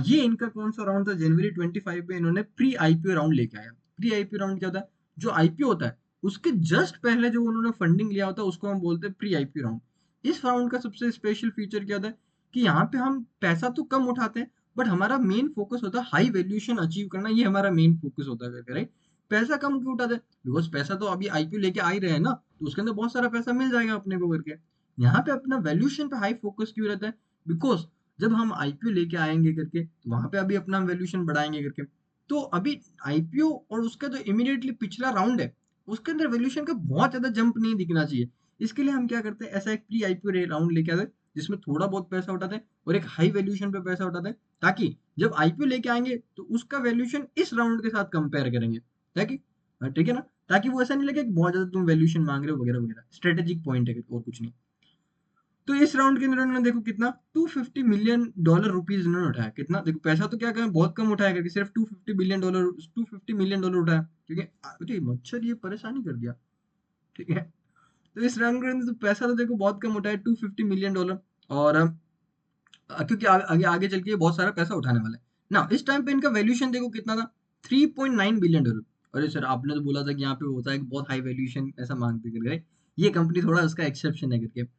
ये इनका कौन सा राउंड था, जनवरी 25 में इन्होंने प्री आईपीओ राउंड लेके आया। प्री आईपीओ राउंड क्या होता है, जो आईपीओ होता है उसके जस्ट पहले जो उन्होंने फंडिंग लिया होता है उसको हम बोलते हैं प्री आईपीओ राउंड। इस राउंड का सबसे स्पेशल फीचर क्या होता है कि यहाँ पे हम पैसा तो कम उठाते हैं, बट हमारा मेन फोकस होता है हाई वैल्यूएशन अचीव करना, ये हमारा मेन फोकस होता है, राइट। पैसा कम क्यों उठाते हैं, बिकॉज पैसा तो अभी आईपीओ लेके आ ही रहे हैं ना, तो उसके अंदर बहुत सारा पैसा मिल जाएगा अपने को करके। यहाँ पे अपना वैल्यूएशन पे हाई फोकस क्यों रहता है, बिकॉज जब हम आईपीओ लेके आएंगे करके तो वहां पे अभी अपना वैल्यूएशन बढ़ाएंगे करके, तो अभी आईपीओ और उसका जो इमीडिएटली पिछला राउंड है उसके अंदर वैल्यूएशन का बहुत ज्यादा जंप नहीं दिखना चाहिए। इसके लिए हम क्या करते हैं, ऐसा एक प्री आईपीओ राउंड लेके आते हैं जिसमें थोड़ा बहुत पैसा उठाते हैं और एक हाई वैल्यूएशन पे पैसा उठाते हैं, ताकि जब आईपीओ लेके आएंगे तो उसका वैल्यूएशन इस राउंड के साथ कंपेयर करेंगे, ताकि ठीक है ना, ताकि वो ऐसा नहीं लगे कि बहुत ज्यादा तुम वैल्यूएशन मांग रहे हो वगैरह वगैरह। स्ट्रेटेजिक पॉइंट है और कुछ नहीं। तो इस राउंड के अंदर उन्होंने देखो कितना $250 मिलियन रुपीज इन्होंने उठाया। कितना देखो, पैसा तो क्या करें बहुत कम उठाया करके, सिर्फ $250 मिलियन उठाया, क्योंकि अरे मच्छर ये परेशानी कर दिया, ठीक है। तो इस राउंड के अंदर तो पैसा तो देखो बहुत कम उठाया, $250 मिलियन। और क्योंकि आगे आगे चल के बहुत सारा पैसा उठाने वाला है ना। इस टाइम पे इनका वैल्यूएशन देखो कितना था, $3.9 बिलियन। अरे सर आपने तो बोला था कि यहाँ पे होता है कि बहुत हाई वैल्यूएशन ऐसा मांगते करके, ये कंपनी थोड़ा उसका एक्सेप्शन है करके।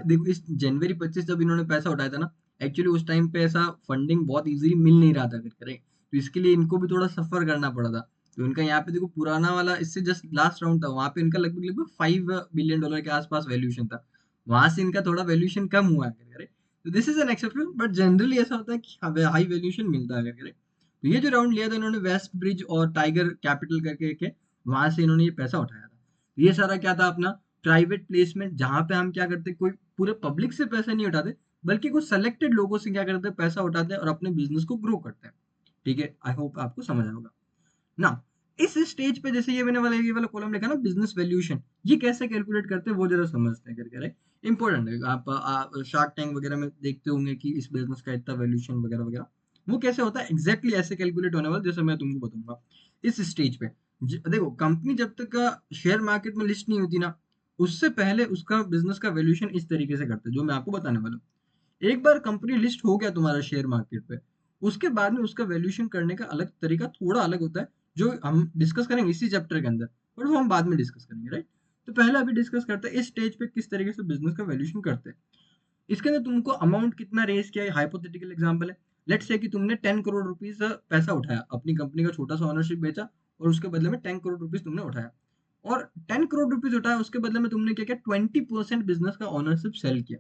देखो इस जनवरी 25 जब इन्होंने पैसा उठाया था ना, एक्चुअली उस टाइम पे ऐसा फंडिंग बहुत इजीली मिल नहीं रहा था करके, right? तो इसके लिए इनको भी थोड़ा सफर करना पड़ा था। तो इनका यहाँ पे देखो पुराना वाला इससे जस्ट लास्ट राउंड था, वहां पे इनका लगभग लगभग $5 बिलियन के आसपास वैल्यूएशन था। वहां से इनका थोड़ा वैल्यूएशन कम हुआ है, तो this is an exception, but generally ऐसा होता है कि हाई वैल्यूएशन मिलता है करके। तो ये जो राउंड लिया था इन्होंने वेस्ट ब्रिज और टाइगर कैपिटल करके के, वहां से इन्होंने ये पैसा उठाया था। तो ये सारा क्या था अपना प्राइवेट प्लेसमेंट, जहां पे हम क्या करते, कोई पूरे पब्लिक से पैसा नहीं उठाते, बल्कि कुछ सेलेक्टेड लोगों से क्या करते हैं पैसा उठाते हैं और अपने बिजनेस को ग्रो करते हैं। ठीक है, आई होप आपको समझ आया होगा ना। इस स्टेज पे जैसे ये वाला कॉलम लिखा ना बिजनेस वैल्यूएशन, ये कैसे कैलकुलेट करते हैं वो जरा समझते हैं करके, राइट। इंपॉर्टेंट है, आप शार्क टैंक वगैरह में देखते होंगे कि इस बिजनेस का इतना वैल्यूएशन वगैरह वगैरह, वो कैसे होता है एग्जैक्टली ऐसे कैलकुलेट होने वाला जैसे मैं तुमको बताऊंगा इस स्टेज पे। देखो कंपनी जब तक का शेयर मार्केट में लिस्ट नहीं होती ना, उससे पहले उसका बिजनेस का वैल्यूएशन इस तरीके से करते हैं जो मैं आपको बताने वाला हूँ। एक बार कंपनी लिस्ट हो गया तुम्हारा शेयर मार्केट पे, उसके बाद में उसका वैल्यूएशन करने का अलग तरीका थोड़ा अलग होता है, जो हम डिस्कस करेंगे इसी चैप्टर के अंदर, और वो हम बाद में डिस्कस करेंगे, राइट। तो पहले अभी डिस्कस करते हैं इस स्टेज पे किस तरीके से बिजनेस का वैल्यूएशन करते हैं। इसके अंदर तुमको अमाउंट कितना रेज किया है, हाइपोथेटिकल एग्जांपल है। लेट्स से कि तुमने 10 करोड़ रुपीज पैसा उठाया, अपनी कंपनी का छोटा सा ओनरशिप बेचा और उसके बदले में 10 करोड़ रुपीज तुमने उठाया। और 10 करोड़ रुपीज उठाया, उसके बदले में तुमने क्या किया, 20% बिजनेस का ओनरशिप सेल किया।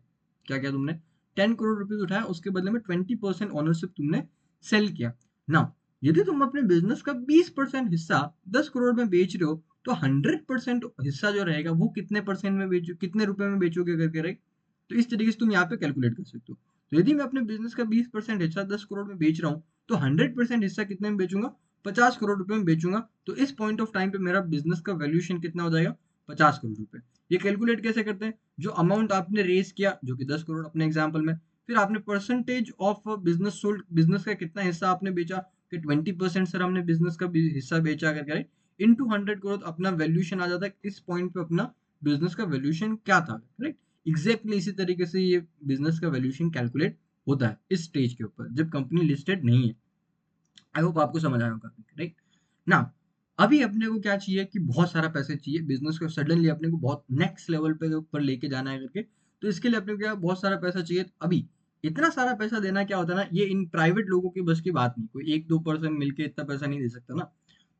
क्या किया तुमने, 10 करोड़ रुपीज उठाया, उसके बदले में 20% ओनरशिप तुमने सेल किया ना। यदि तुम अपने बिजनेस का 20% हिस्सा 10 करोड़ में बेच रहे हो, तो 100% हिस्सा जो रहेगा वो कितने परसेंट में बेचो, कितने रुपए में बेचोगे करके, राइट। तो इस तरीके से तुम यहाँ पे कैलकुलेट कर सकते हो। तो यदि मैं अपने बिजनेस का 20% हिस्सा 10 करोड़ में बेच रहा हूँ, तो 100% हिस्सा कितने में बेचूंगा, 50 करोड़ रुपए में बेचूंगा। तो इस पॉइंट ऑफ टाइम पे मेरा बिजनेस का वैल्यूएशन कितना हो जाएगा, 50 करोड़ रुपए। ये कैलकुलेट कैसे करते हैं, जो अमाउंट आपने रेज किया जो कि 10 करोड़ अपने एग्जाम्पल में, फिर आपने percentage of business sold, business का कितना हिस्सा आपने बेचा, कि 20% सर हमने बिजनेस का हिस्सा बेचा करके, इनटू 100 करोड़ अपना वैल्यूएशन आ जाता है। इस पॉइंट पे अपना बिजनेस का वैल्यूएशन क्या था, राइट। एग्जैक्टली इसी तरीके से ये बिजनेस का वैल्यूएशन कैलकुलेट होता है इस स्टेज के ऊपर जब कंपनी लिस्टेड नहीं है। आई होप आपको समझ आया होगा, राइट ना। अभी अपने को क्या चाहिए कि बहुत सारा पैसा चाहिए बिजनेस को, सडनली अपने को बहुत नेक्स्ट लेवल पे ऊपर लेके जाना है करके। तो इसके लिए अपने को क्या बहुत सारा पैसा चाहिए। अभी इतना सारा पैसा देना क्या होता है ना, ये इन प्राइवेट लोगों की बस की बात नहीं, कोई 1-2% मिलके इतना पैसा नहीं दे सकता ना।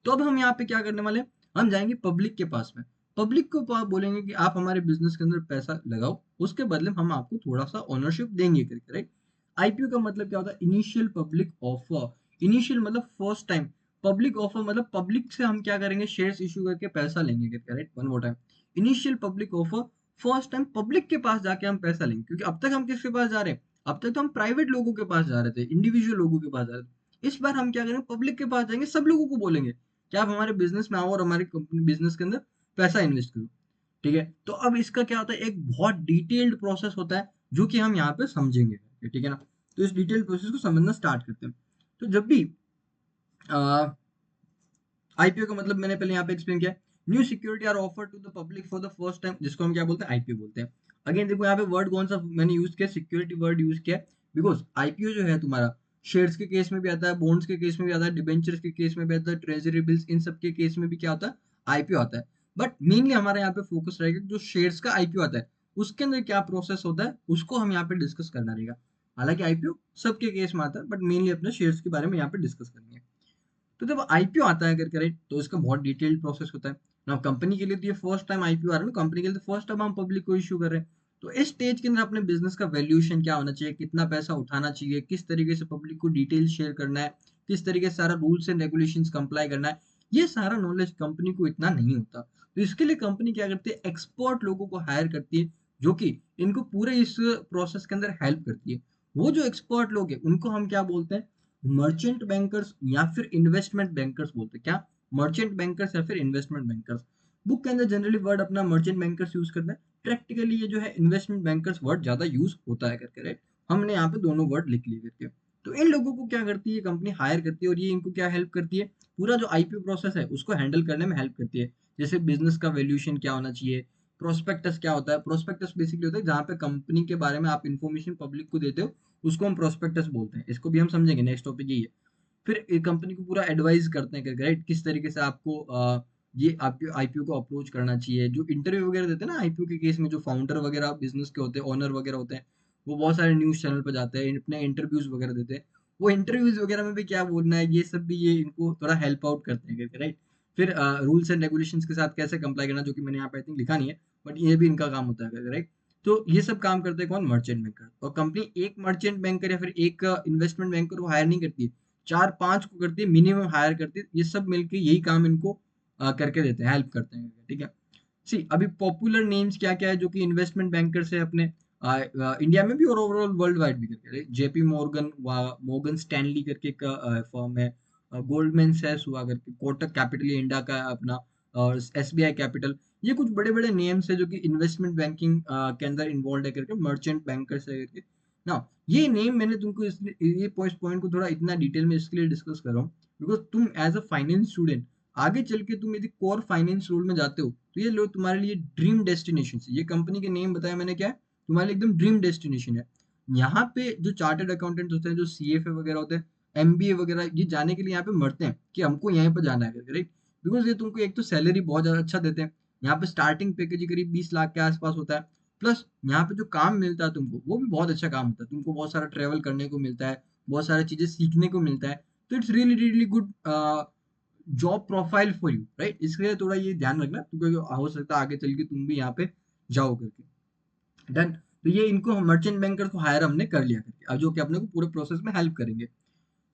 तो अब हम यहाँ पे क्या करने वाले हैं, हम जाएंगे पब्लिक के पास में। पब्लिक को बोलेंगे कि आप हमारे बिजनेस के अंदर पैसा लगाओ, उसके बदले में हम आपको थोड़ा सा ओनरशिप देंगे करके, राइट। आईपीओ का मतलब क्या होता है, इनिशियल पब्लिक ऑफर। इनिशियल मतलब फर्स्ट टाइम, पब्लिक ऑफर मतलब पब्लिक से हम क्या करेंगे, शेयर्स इशू करके पैसा लेंगे करके, right. One more time, initial public offer, first time public के पास जाके हम पैसा लेंगे। क्योंकि अब तक हम किसके पास जा रहे हैं, अब तक तो हम प्राइवेट लोगों के पास जा रहे थे, इंडिविजुअल लोगों के पास जा रहे थे। इस बार हम क्या करेंगे, पब्लिक के पास जाएंगे, सब लोगों को बोलेंगे कि आप हमारे बिजनेस में आओ और हमारे कंपनी बिजनेस के अंदर पैसा इन्वेस्ट करो। ठीक है, तो अब इसका क्या होता है, एक बहुत डिटेल्ड प्रोसेस होता है जो कि हम यहाँ पे समझेंगे, ठीक है ना। तो इस डिटेल्ड प्रोसेस को समझना स्टार्ट करते हैं। तो जब भी आईपीओ का मतलब मैंने पहले यहाँ पे एक्सप्लेन किया, new security are offer to the public for the first time, जिसको हम क्या बोलते हैं, आईपीओ बोलते हैं। अगेन देखो यहाँ पे वर्ड कौन सा मैंने यूज किया, सिक्योरिटी वर्ड यूज किया, बिकॉज आईपीओ जो है तुम्हारा शेयर्स के केस में भी आता है, बॉन्ड्स के केस में भी आता है, डिबेंचर्स के केस में भी आता है, ट्रेजरी बिल्स, इन सब के केस में भी क्या होता है, आईपीओ आता है। बट मेनली हमारा यहाँ पे फोकस रहेगा जो शेयर्स का आईपीओ आता है उसके अंदर क्या प्रोसेस होता है उसको हम यहाँ पे डिस्कस करना रहेगा। हालांकि आईपीओ सबके केस में आता है बट मेनली अपने शेयर्स के बारे में यहाँ पे डिस्कस करेंगे। तो जब आईपीओ आता है करके राइट, तो इसका बहुत डिटेल्ड प्रोसेस होता है ना। कंपनी के लिए तो ये फर्स्ट टाइम आईपीओ आ रहा है ना, कंपनी के लिए तो फर्स्ट टाइम हम पब्लिक को इश्यू कर रहे हैं। तो इस स्टेज के अंदर अपने बिजनेस का वैल्यूएशन क्या होना चाहिए, कितना पैसा उठाना चाहिए, किस तरीके से पब्लिक को डिटेल शेयर करना है, किस तरीके से सारा रूल्स एंड रेगुलेशंस कंप्लाई करना है, ये सारा नॉलेज कंपनी को इतना नहीं होता। तो इसके लिए कंपनी क्या करती है, एक्सपर्ट लोगों को हायर करती है जो कि इनको पूरे इस प्रोसेस के अंदर हेल्प करती है। वो जो एक्सपर्ट लोग हैं उनको हम क्या बोलते हैं, मर्चेंट बैंकर्स या फिर इन्वेस्टमेंट बैंकर्स बोलते हैं। क्या, मर्चेंट बैंकर्स या फिर इन्वेस्टमेंट बैंकर्स। बुक के अंदर जनरली वर्ड अपना मर्चेंट बैंकर्स यूज करते हैं, प्रैक्टिकली ये जो है इन्वेस्टमेंट बैंकर्स वर्ड ज्यादा यूज होता है करके राइट। हमने यहाँ पे दोनों वर्ड लिख लिए करके। तो इन लोगों को क्या करती है कंपनी, हायर करती है, और ये इनको क्या हेल्प करती है, पूरा जो आईपीओ प्रोसेस है उसको हैंडल करने में हेल्प करती है। जैसे बिजनेस का वैल्यूएशन क्या होना चाहिए, प्रोस्पेक्टस क्या होता है, प्रोस्पेक्टस बेसिकली होता है जहाँ पे कंपनी के बारे में आप इन्फॉर्मेशन पब्लिक को देते हो, उसको हम प्रोस्पेक्टस बोलते हैं। इसको भी हम समझेंगे, नेक्स्ट टॉपिक यही है। फिर एक कंपनी को पूरा एडवाइस करते हैं राइट, किस तरीके से आपको ये आईपीओ को अप्रोच करना चाहिए। जो इंटरव्यू वगैरह देते हैं ना आईपीओ के केस में, जो फाउंडर वगैरह बिजनेस के होते हैं, ओनर वगैरह होते हैं, वो बहुत सारे न्यूज चैनल पर जाते हैं, अपने इंटरव्यूज वगैरह देते हैं। वो इंटरव्यूज वगैरह में भी क्या बोलना है, ये सब भी ये इनको थोड़ा हेल्प आउट करते हैं राइट। फिर रूल्स एंड रेगुलेशंस के साथ कैसे कंप्लाई करना, जो कि मैंने यहाँ पे आई थिंक लिखा नहीं है, बट ये भी इनका काम होता है राइट। तो ये सब काम करते हैं कौन, मर्चेंट बैंकर। और कंपनी एक मर्चेंट बैंकर या फिर एक इन्वेस्टमेंट बैंकर को हायर नहीं करती है, 4-5 को करती है मिनिमम हायर करती है। ये सब मिलके यही काम इनको करके देते हैं, हेल्प करते हैं, ठीक है। सी अभी पॉपुलर नेम्स क्या क्या है जो कि इन्वेस्टमेंट बैंकर से अपने इंडिया में भी और ओवरऑल वर्ल्ड वाइड भी करके, जेपी मॉर्गन, मॉर्गन स्टैनली करके का फर्म है, गोल्डमैन सैक्स हुआ करके, कोटक कैपिटल ये इंडिया का है अपना, और एसबीआई कैपिटल, ये कुछ बड़े बड़े नेम्स है जो कि इन्वेस्टमेंट बैंकिंग के अंदर इन्वॉल्व है करके, मर्चेंट बैंकर्स है करके ना। ये नेम मैंने तुमको इसलिए ये पॉइंट को थोड़ा इतना डिटेल में इसके लिए डिस्कस कर रहा हूँ, बिकॉज तुम एज अ फाइनेंस स्टूडेंट आगे चल के तुम यदि कोर फाइनेंस रोल में जाते हो तो ये लोग तुम्हारे लिए ड्रीम डेस्टिनेशन है। ये कंपनी के नेम बताया मैंने क्या है, तुम्हारे लिए एकदम ड्रीम डेस्टिनेशन है। यहाँ पे जो चार्टर्ड अकाउंटेंट होते हैं, जो सीएफए वगैरह होते हैं, एमबीए वगैरह, ये जाने के लिए यहाँ पे मरते हैं कि हमको यहाँ पे जाना है करके राइट। बिकॉज ये तुमको एक तो सैलरी बहुत ज्यादा अच्छा देते हैं, यहाँ पे स्टार्टिंग पैकेज ही करीब 20 लाख के आसपास होता है। प्लस यहाँ पे जो काम मिलता है तुमको वो भी बहुत अच्छा काम होता है, तुमको बहुत सारा ट्रेवल करने को मिलता है, बहुत सारी चीजें सीखने को मिलता है। तो it's really really good job profile for you right. इसके लिए थोड़ा ये ध्यान रखना, क्योंकि हो सकता है आगे चल के तुम भी यहाँ पे जाओ करके। डन। तो ये इनको मर्चेंट बैंकर को हायर हमने कर लिया करके, अब जो कि अपने को पूरे प्रोसेस में हेल्प करेंगे।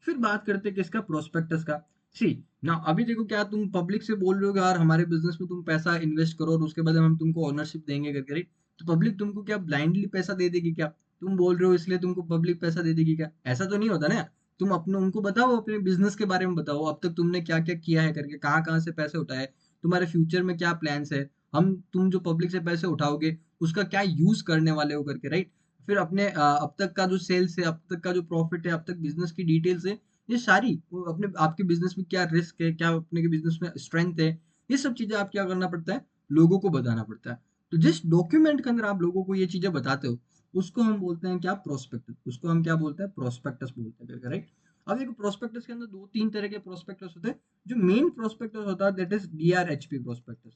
फिर बात करते हैं किसका, प्रोस्पेक्टस का। सी ना, अभी देखो क्या तुम पब्लिक से बोल रहे हो कि यार हमारे बिजनेस में तुम पैसा इन्वेस्ट करो और उसके बाद हम तुमको ओनरशिप देंगे करके राइट। तो पब्लिक तुमको क्या ब्लाइंडली पैसा दे देगी क्या, तुम बोल रहे हो इसलिए तुमको पब्लिक पैसा दे देगी क्या, ऐसा तो नहीं होता ना। तुम अपने उनको बताओ, अपने बिजनेस के बारे में बताओ, अब तक तुमने क्या क्या किया है करके, कहाँ कहाँ से पैसे उठाए, तुम्हारे फ्यूचर में क्या प्लान्स है, हम तुम जो पब्लिक से पैसे उठाओगे उसका क्या यूज करने वाले हो करके राइट। फिर अपने अब तक का जो सेल्स है, अब तक का जो प्रॉफिट है, अब तक बिजनेस की डिटेल्स है, ये सारी वो अपने आपके बिजनेस में क्या रिस्क है, क्या अपने के बिजनेस में स्ट्रेंथ है, ये सब चीजें आप क्या करना पड़ता है, लोगों को बताना पड़ता है। तो जिस डॉक्यूमेंट के अंदर आप लोगों को ये चीजें बताते हो उसको हम बोलते हैं क्या, प्रोस्पेक्टस। उसको हम क्या बोलते हैं, प्रोस्पेक्टस बोलते हैं राइट। अब देखो प्रोस्पेक्टस के अंदर दो तीन तरह के प्रोस्पेक्टस होते हैं। जो मेन प्रोस्पेक्टस होता है that is DRHP prospectus,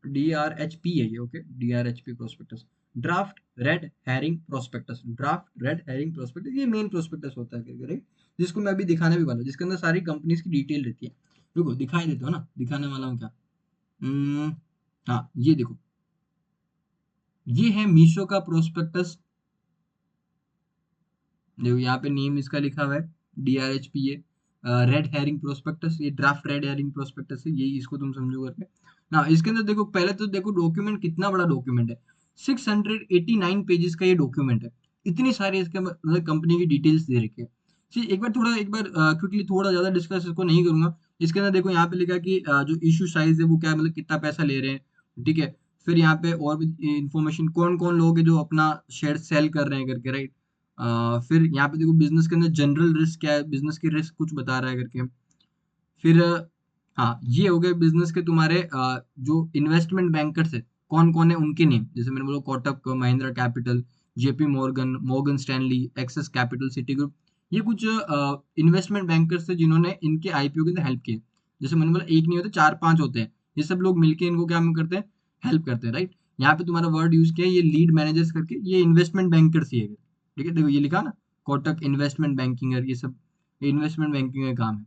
DRHP है ये, okay, DRHP prospectus. Draft red herring prospectus, draft red herring prospectus, ये मेन प्रोस्पेक्टस होता है राइट, जिसको मैं अभी दिखाने भी वाला हूँ, जिसके अंदर सारी कंपनीज की डिटेल रहती है। देखो दिखाई देता हूँ ना, दिखाने वाला हूँ क्या। हम्म, हाँ ये देखो, ये है मीशो का प्रोस्पेक्टस। देखो यहाँ पे नेम इसका लिखा हुआ है डीआरएचपी है। रेड हेरिंग प्रोस्पेक्टस, ये ड्राफ्ट रेड हेरिंग प्रोस्पेक्टस है, यही इसको तुम समझो करके ना। इसके अंदर देखो, पहले तो देखो डॉक्यूमेंट कितना बड़ा डॉक्यूमेंट है, 689 पेजेस का ये डॉक्यूमेंट है। इतनी सारी इसके मतलब कंपनी की डिटेल्स दे रखी है। ठीक, एक बार क्विकली थोड़ा ज्यादा डिस्कस इसको नहीं करूंगा। इसके अंदर देखो यहाँ पे लिखा है कि जो इशू साइज है वो क्या है, मतलब कितना पैसा ले रहे हैं, ठीक है। फिर यहाँ पे और भी इंफॉर्मेशन, कौन कौन लोग हैं जो अपना शेयर सेल कर रहे हैं करके राइट। फिर यहाँ पे देखो बिजनेस के अंदर जनरल रिस्क क्या है, बिजनेस की रिस्क कुछ बता रहा है करके। फिर हाँ, ये हो गए बिजनेस के तुम्हारे जो इन्वेस्टमेंट बैंकर्स है कौन कौन है उनके नेम, जैसे मैंने बोला Kotak Mahindra capital, JP Morgan, Morgan Stanley, axis capital, city group. ये कुछ इन्वेस्टमेंट बैंकर्स थे जिन्होंने इनके आईपीओ के अंदर हेल्प किए। जैसे मैंने बोला एक नहीं होते, चार पांच होते हैं। ये सब लोग मिलके इनको क्या करते हैं, हेल्प करते हैं, राइट। यहाँ पे तुम्हारा वर्ड यूज किया है, ये लीड मैनेजर्स करके, ये इन्वेस्टमेंट बैंकर्स ही है। ठीक है, देखो ये लिखा ना, कोटक इन्वेस्टमेंट बैंकिंग, ये सब इन्वेस्टमेंट बैंकिंग का काम है,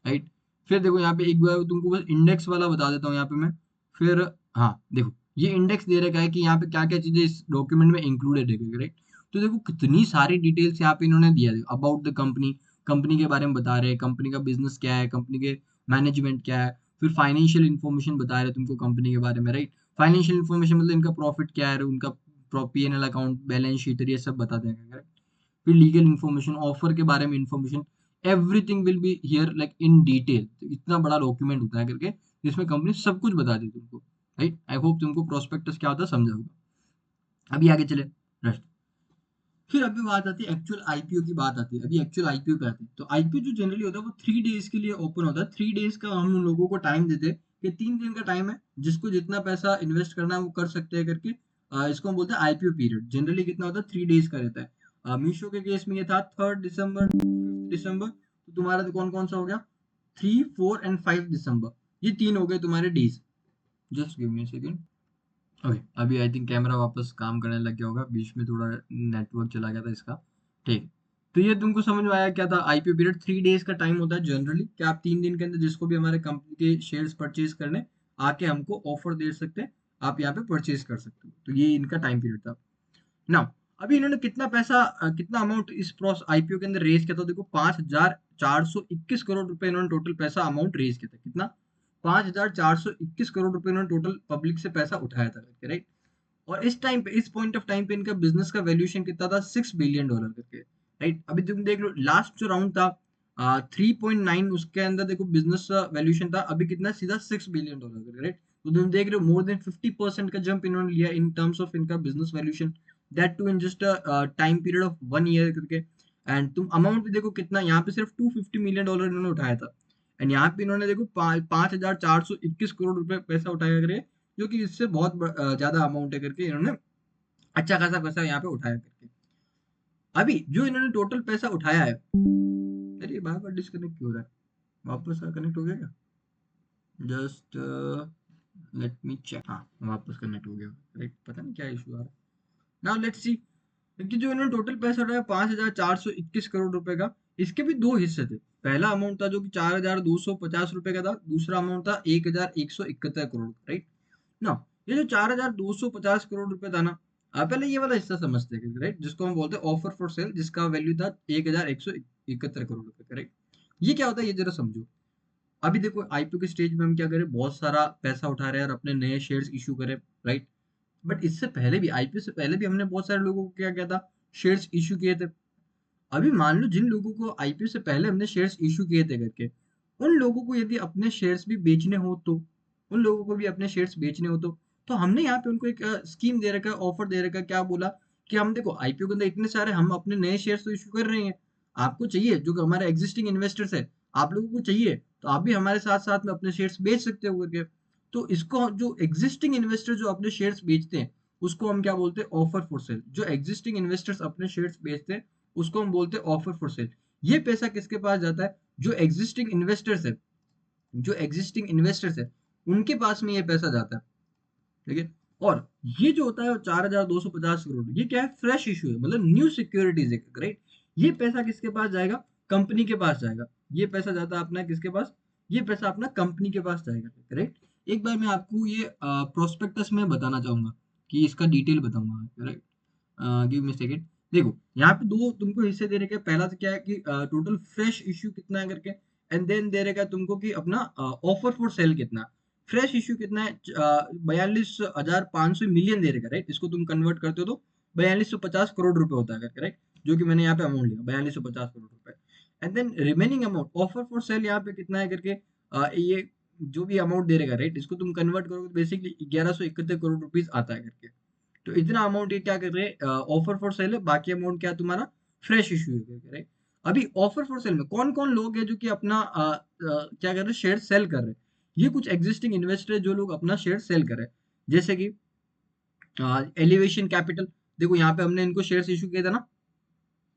राइट। फिर देखो यहाँ पे एक बार तुमको बस इंडेक्स वाला बता देता हूँ यहाँ पे मैं। फिर हाँ देखो, ये इंडेक्स दे रखा है कि यहाँ पे क्या क्या चीजें इस डॉक्यूमेंट में इंक्लूडेड है, राइट। तो देखो कितनी सारी डिटेल्स यहाँ पे इन्होंने दिया है अबाउट द कंपनी। कंपनी के बारे में बता रहे हैं, कंपनी का बिजनेस क्या है, कंपनी के मैनेजमेंट क्या है। फिर फाइनेंशियल इन्फॉर्मेशन बता रहे हैं तुमको कंपनी के बारे में, राइट। फाइनेंशियल इन्फॉर्मेशन मतलब इनका प्रॉफिट क्या है, उनका पीएनएल अकाउंट, बैलेंस शीट, ये सब बता देंगे। फिर लीगल इन्फॉर्मेशन, ऑफर के बारे में information, everything will be here like in detail. तो इतना बड़ा डॉक्यूमेंट होता है करके जिसमें कंपनी सब कुछ बता दी तुमको, राइट। आई होप तुमको प्रोस्पेक्टस क्या होता है समझा होगा। अभी आगे चले नेक्स्ट। फिर अभी बात आती है एक्चुअल आईपीओ की, बात आती है अभी एक्चुअल आईपीओ पे आती है। तो आईपीओ जो जनरली होता है वो 3 डेज के लिए ओपन होता है। 3 डेज का हम उन लोगों को टाइम देते हैं कि 3 दिन का टाइम है, जिसको जितना पैसा इन्वेस्ट करना है वो कर सकते हैं करके। इसको हम बोलते हैं आईपीओ पीरियड। जनरली कितना होता है, 3 डेज का रहता है। मीशो के केस में ये था 3 दिसंबर 5 दिसंबर। तो तुम्हारा तो कौन कौन सा हो गया, 3, 4 एंड 5 दिसंबर। ये तीन हो गए तुम्हारे days. Just give me second. Okay, अभी आई थिंक कैमरा वापस काम करने लग गया होगा, बीच में थोड़ा नेटवर्क चला गया था इसका। ठीक। तो ये तुमको समझ में आया क्या था आईपीओ पीरियड। 3 डेज का टाइम होता है जनरली, कि आप 3 दिन के अंदर जिसको भी हमारे कंपनी के शेयर्स परचेज करने आके हमको ऑफर दे सकते हैं, आप यहाँ पे परचेज कर सकते हो। तो ये इनका टाइम पीरियड था ना। अभी इन्होंने कितना पैसा कितना अमाउंट इस प्रोस आईपीओ के अंदर रेज किया था, देखो 5,421 करोड़ रुपए इन्होंने टोटल पैसा अमाउंट रेज किया था। कितना, 5,421 करोड़ रुपए इन्होंने टोटल पब्लिक से पैसा उठाया था, राइट। और इस टाइम पे, इस पॉइंट ऑफ टाइम पे इनका बिजनेस का वैल्यूएशन कितना था, $6 बिलियन करके, राइट। अभी तुम देख लो लास्ट जो राउंड था 3.9, उसके अंदर देखो बिजनेस वैल्यूएशन था अभी कितना, सीधा $6 बिलियन करके, राइट। तो तुम देख रहे हो मोर देन 50% का जंप इन्होंने लिया इन टर्म्स ऑफ इनका business valuation, that too in just time period of 1 year करके। एंड तुम अमाउंट भी देखो कितना, यहाँ पे सिर्फ $250 मिलियन इन्होंने उठाया था। एंड यहाँ पे इन्होंने देखो 5,421 करोड़ रुपए पैसा उठाया करे, जो कि इससे बहुत ज्यादा अमाउंट है करके इन्होंने अच्छा खासा पैसा यहाँ पे उठाया करके। अभी जो इन्होंने टोटल पैसा उठाया है, अरे बार बार डिस्कनेक्ट क्यों हो रहा है, वापस कनेक्ट हो गया क्या, जस्ट लेट मी चेक। हाँ वापस कनेक्ट हो गया, राइट। पता नहीं क्या इशू आ रहा है। Now let's see. क्योंकि जो इन्होंने टोटल पैसा उठाया 5,421 करोड़ रुपए का, इसके भी दो हिस्से थे। पहला अमाउंट था जो कि 4,250 रुपए का था, दूसरा अमाउंट था 1,171 करोड़, राइट ना। ये जो 4,250 करोड़ रुपए था ना, पहले ये वाला हिस्सा समझते हैं, राइट, जिसको हम बोलते हैं ऑफर फॉर सेल, जिसका वैल्यू था 1,171 करोड़ रुपए का, राइट। ये क्या होता है ये जरा समझो। अभी देखो आईपीओ के स्टेज में हम क्या करें, बहुत सारा पैसा उठा रहे हैं और अपने नए शेयर्स इशू करें, राइट। बट इससे पहले भी, आईपीओ से पहले भी हमने बहुत सारे लोगों को क्या किया था, शेयर्स इशू किए थे। अभी मान लो जिन लोगों को आईपीओ से पहले हमने शेयर्स इशू किए थे करके, उन लोगों को यदि अपने शेयर्स भी बेचने हो तो, उन लोगों को भी अपने शेयर्स बेचने हो तो हमने यहाँ पे उनको एक स्कीम दे रखा है, ऑफर दे रखा है। क्या बोला कि हम देखो आईपीओ के अंदर इतने सारे हम अपने नए शेयर्स तो इशू कर रहे हैं, आपको चाहिए जो कि हमारे एग्जिस्टिंग इन्वेस्टर्स है, आप लोगों को चाहिए तो आप भी हमारे साथ साथ में अपने शेयर्स बेच सकते हो करके। तो इसको जो एग्जिस्टिंग इन्वेस्टर जो अपने शेयर्स बेचते हैं, उसको हम क्या बोलते हैं, ऑफर फॉर सेल। जो एग्जिस्टिंग इन्वेस्टर्स अपने शेयर्स बेचते हैं उसको हम बोलते हैं ऑफर फॉर सेल। ये पैसा किसके पास जाता है, जो एग्जिस्टिंग इन्वेस्टर्स है, जो एग्जिस्टिंग इन्वेस्टर्स है उनके पास में ये पैसा जाता है, ठीक है। और ये जो होता है 4,250 करोड़, ये क्या है, फ्रेश इशू है, मतलब न्यू सिक्योरिटीज है, राइट। ये पैसा किसके पास जाएगा, कंपनी के पास जाएगा। ये पैसा जाता है अपना किसके पास, ये पैसा अपना कंपनी के पास जाएगा, करेक्ट। एक बार मैं आपको ये प्रोस्पेक्टस में बताना चाहूंगा कि इसका डिटेल बताऊंगा, राइट। Give me second. देखो यहाँ पे दो तुमको हिस्से दे रखे हैं। पहला तो क्या है कि टोटल फ्रेश इश्यू कितना है करके, एंड देन दे रखा है तुमको कि अपना ऑफर फॉर सेल कितना। फ्रेश इश्यू कितना है, 42,500 मिलियन दे रखा है, राइट। इसको तुम कन्वर्ट करते हो तो 4,250 करोड़ रुपए होता है करके, राइट। जो कि मैंने यहाँ पे अमाउंट लिया 4,250 करोड़ रुपए। And then remaining amount offer for sale यहाँ पे कितना है करके, ये जो भी अमाउंट दे रखा है, राइट, इसको तुम कन्वर्ट करोगे तो बेसिकली 1,171 करोड़ रुपीज आता है करके। तो इतना अमाउंट ये क्या कर रहे हैं, ऑफर फॉर सेल है, बाकी अमाउंट क्या तुम्हारा फ्रेश इशू है, राइट। अभी ऑफर फॉर सेल में कौन कौन लोग हैं जो कि अपना क्या कर रहे हैं, शेयर सेल कर रहे हैं। ये कुछ एग्जिस्टिंग इन्वेस्टर है जो लोग अपना शेयर सेल कर रहे हैं, जैसे कि एलिवेशन कैपिटल। देखो यहाँ पे हमने इनको शेयर्स इशू किए थे ना,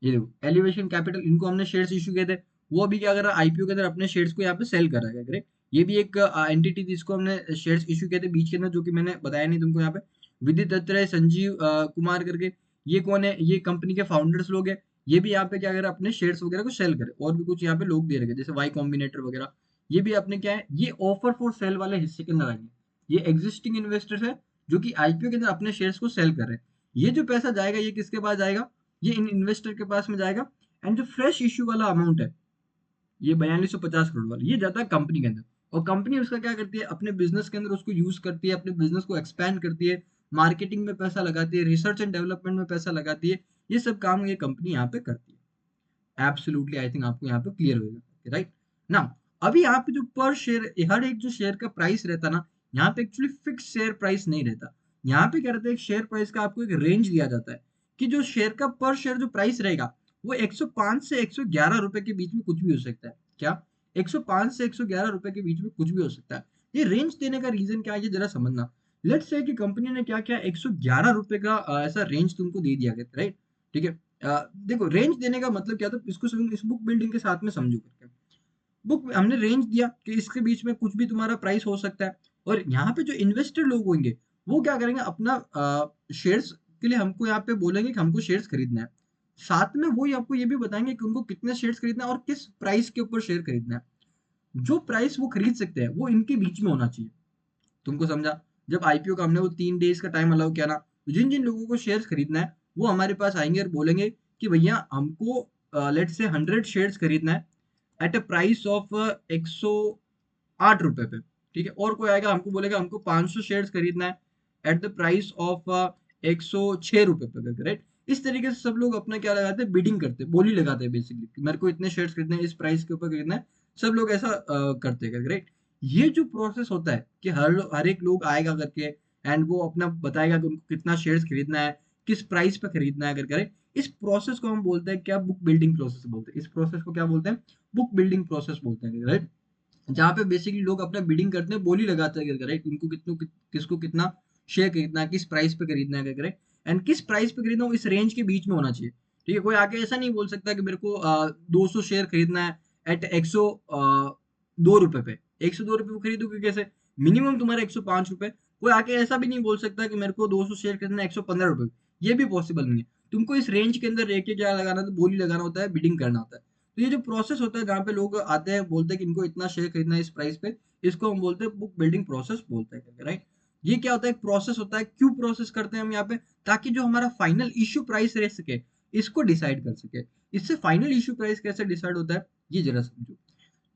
ये देखो एलिवेशन कैपिटल, इनको हमने शेयर्स इशू किए थे। वो अभी क्या कर रहा है, आईपीओ के अंदर अपने शेयर्स को यहाँ पे सेल कर रहा है, करेक्ट। ये भी एक एंटिटी थी, जिसको हमने शेयर्स इशू किए थे बीच के अंदर, जो कि मैंने बताया नहीं तुमको यहाँ पे। विदित दत्त राय, संजीव कुमार करके, ये कौन है, ये कंपनी के फाउंडर्स लोग हैं। ये भी यहाँ पे क्या कर रहे हैं, अपने शेयर्स वगैरह को सेल करे। और भी कुछ यहाँ पे लोग दे रखे हैं, जैसे वाई कॉम्बिनेटर वगैरह। ये भी अपने क्या है, ये ऑफर फॉर सेल वाले हिस्से के अंदर आएंगे। ये एग्जिस्टिंग इन्वेस्टर्स है जो कि आईपीओ के अंदर अपने शेयर्स को सेल कर रहे हैं। ये जो पैसा जाएगा, ये किसके पास जाएगा, ये इन इन्वेस्टर के पास में जाएगा। एंड जो फ्रेश इश्यू वाला अमाउंट है, ये 4250 करोड़ वाला, ये जाता है कंपनी के अंदर। और कंपनी उसका क्या करती है, अपने बिजनेस के अंदर उसको यूज करती है, अपने बिजनेस को एक्सपैंड करती है, मार्केटिंग में पैसा लगाती है, रिसर्च एंड डेवलपमेंट में पैसा लगाती है। ये सब काम ये कंपनी यहाँ पे करती है। एब्सोल्युटली, आई थिंक आपको यहाँ पे क्लियर होगा, राइट ना। अभी यहाँ पे जो पर शेयर, हर एक जो शेयर का प्राइस रहता ना, यहाँ पे एक्चुअली फिक्स शेयर प्राइस नहीं रहता। यहाँ पे क्या रहता है, एक शेयर प्राइस का आपको एक रेंज दिया जाता है, कि जो शेयर का पर शेयर जो प्राइस रहेगा, वो 105 से 111 रुपए के बीच में कुछ भी हो सकता है। क्या, 105 से 111 रुपए के बीच में कुछ भी हो सकता है। ये रेंज देने का रीजन क्या है, ये जरा समझना। लेट्स से कि कंपनी ने क्या किया, 111 रुपए का ऐसा रेंज तुमको दे दिया गया, राइट। ठीक है। देखो रेंज देने का मतलब क्या था, इसको इस बुक बिल्डिंग के साथ में समझो करके। बुक हमने रेंज दिया कि इसके बीच में कुछ भी तुम्हारा प्राइस हो सकता है। और यहाँ पे जो इन्वेस्टर लोग होंगे, वो क्या करेंगे, अपना शेयर्स के लिए हमको यहाँ पे बोलेंगे कि हमको शेयर्स खरीदना है। साथ में वो आपको ये भी बताएंगे कि उनको कितने शेयर्स खरीदना है और किस प्राइस के ऊपर शेयर खरीदना है। जो प्राइस वो खरीद सकते हैं, वो इनके बीच में होना चाहिए। तुमको समझा। जब आईपीओ का हमने वो 3 डेज का टाइम अलाउ किया ना, तो जिन जिन लोगों को शेयर्स खरीदना है, वो हमारे पास आएंगे और बोलेंगे कि भैया हमको लेट से 100 शेयर्स खरीदना है एट अ प्राइस ऑफ 108 रुपए पे। ठीक है। और कोई आएगा हमको बोलेगा हमको 500 शेयर्स खरीदना है एट द प्राइस ऑफ 106 रुपए पे, राइट। इस तरीके से सब लोग अपना क्या लगाते हैं, बिडिंग करते हैं, बोली लगाते हैं बेसिकली, मेरे को इतने शेयर्स खरीदने हैं, इस प्राइस के ऊपर खरीदना है। सब लोग ऐसा करते हैं, राइट। ये जो प्रोसेस होता है कि हर एक लोग आएगा करके, एंड वो अपना बताएगा कि उनको कितना शेयर्स खरीदना है, किस प्राइस पे खरीदना है करके। इस प्रोसेस को हम बोलते हैं क्या, बुक बिल्डिंग प्रोसेस बोलते हैं। इस प्रोसेस को क्या बोलते हैं, बुक बिल्डिंग प्रोसेस बोलते हैं, राइट। जहाँ पे बेसिकली लोग अपना बिडिंग करते हैं, बोली लगाते हैं, राइट। उनको किसको कितना शेयर खरीदना है, किस प्राइस पे खरीदना है, राइट। एंड किस प्राइस पे खरीदना हो, इस रेंज के बीच में होना चाहिए। ठीक है। कोई आके ऐसा नहीं बोल सकता कि मेरे को 200 शेयर खरीदना है एट 102 रुपए पे। 102 रुपए पे खरीदोगे कैसे, मिनिमम तुम्हारा 105 रुपए। कोई आके ऐसा भी नहीं बोल सकता कि मेरे को 200 शेयर खरीदना है 115 रुपए, ये भी पॉसिबल नहीं है। तुमको इस रेंज के अंदर रह के क्या लगाना, तो बोली लगाना होता है, बिडिंग करना होता है। तो ये जो प्रोसेस होता है, जहाँ पे लोग आते हैं, बोलते हैं कि इनको इतना शेयर खरीदना है इस प्राइस पे, इसको हम बोलते हैं बुक बिल्डिंग प्रोसेस बोलते हैं, राइट। ये क्या होता है, एक प्रोसेस होता है। क्यों प्रोसेस करते हैं हम यहाँ पे, ताकि जो हमारा फाइनल इश्यू प्राइस रह सके, इसको डिसाइड कर सके। इससे फाइनल इश्यू प्राइस कैसे डिसाइड होता है, ये जरा समझो।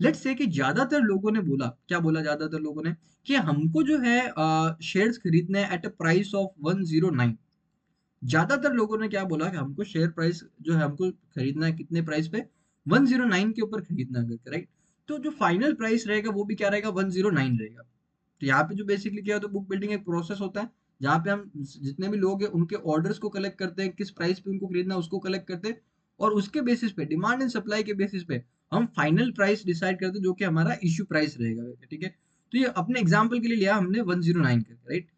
लेट्स से कि ज्यादातर लोगों ने बोला, क्या बोला ज्यादातर लोगों ने, कि हमको जो है शेयर्स खरीदने एट अ प्राइस ऑफ 109। ज्यादातर लोगों ने क्या बोला कि हमको शेयर प्राइस जो है हमको खरीदना है कितने प्राइस पे, 109 के ऊपर खरीदना है, राइट। तो जो फाइनल प्राइस रहेगा वो भी क्या रहेगा, 109 रहेगा। तो यहाँ पे जो बेसिकली क्या होता है, बुक बिल्डिंग एक प्रोसेस होता है, जहाँ पे हम जितने भी लोग हैं उनके ऑर्डर्स को कलेक्ट करते हैं, किस प्राइस पे उनको खरीदना है उसको कलेक्ट करते हैं। और उसके बेसिस पे, डिमांड एंड सप्लाई के बेसिस पे, हम फाइनल प्राइस डिसाइड करते हैं, जो कि हमारा इश्यू प्राइस रहेगा, ठीक है। तो ये अपने एग्जाम्पल के लिए लिया हमने 109 करके, राइट।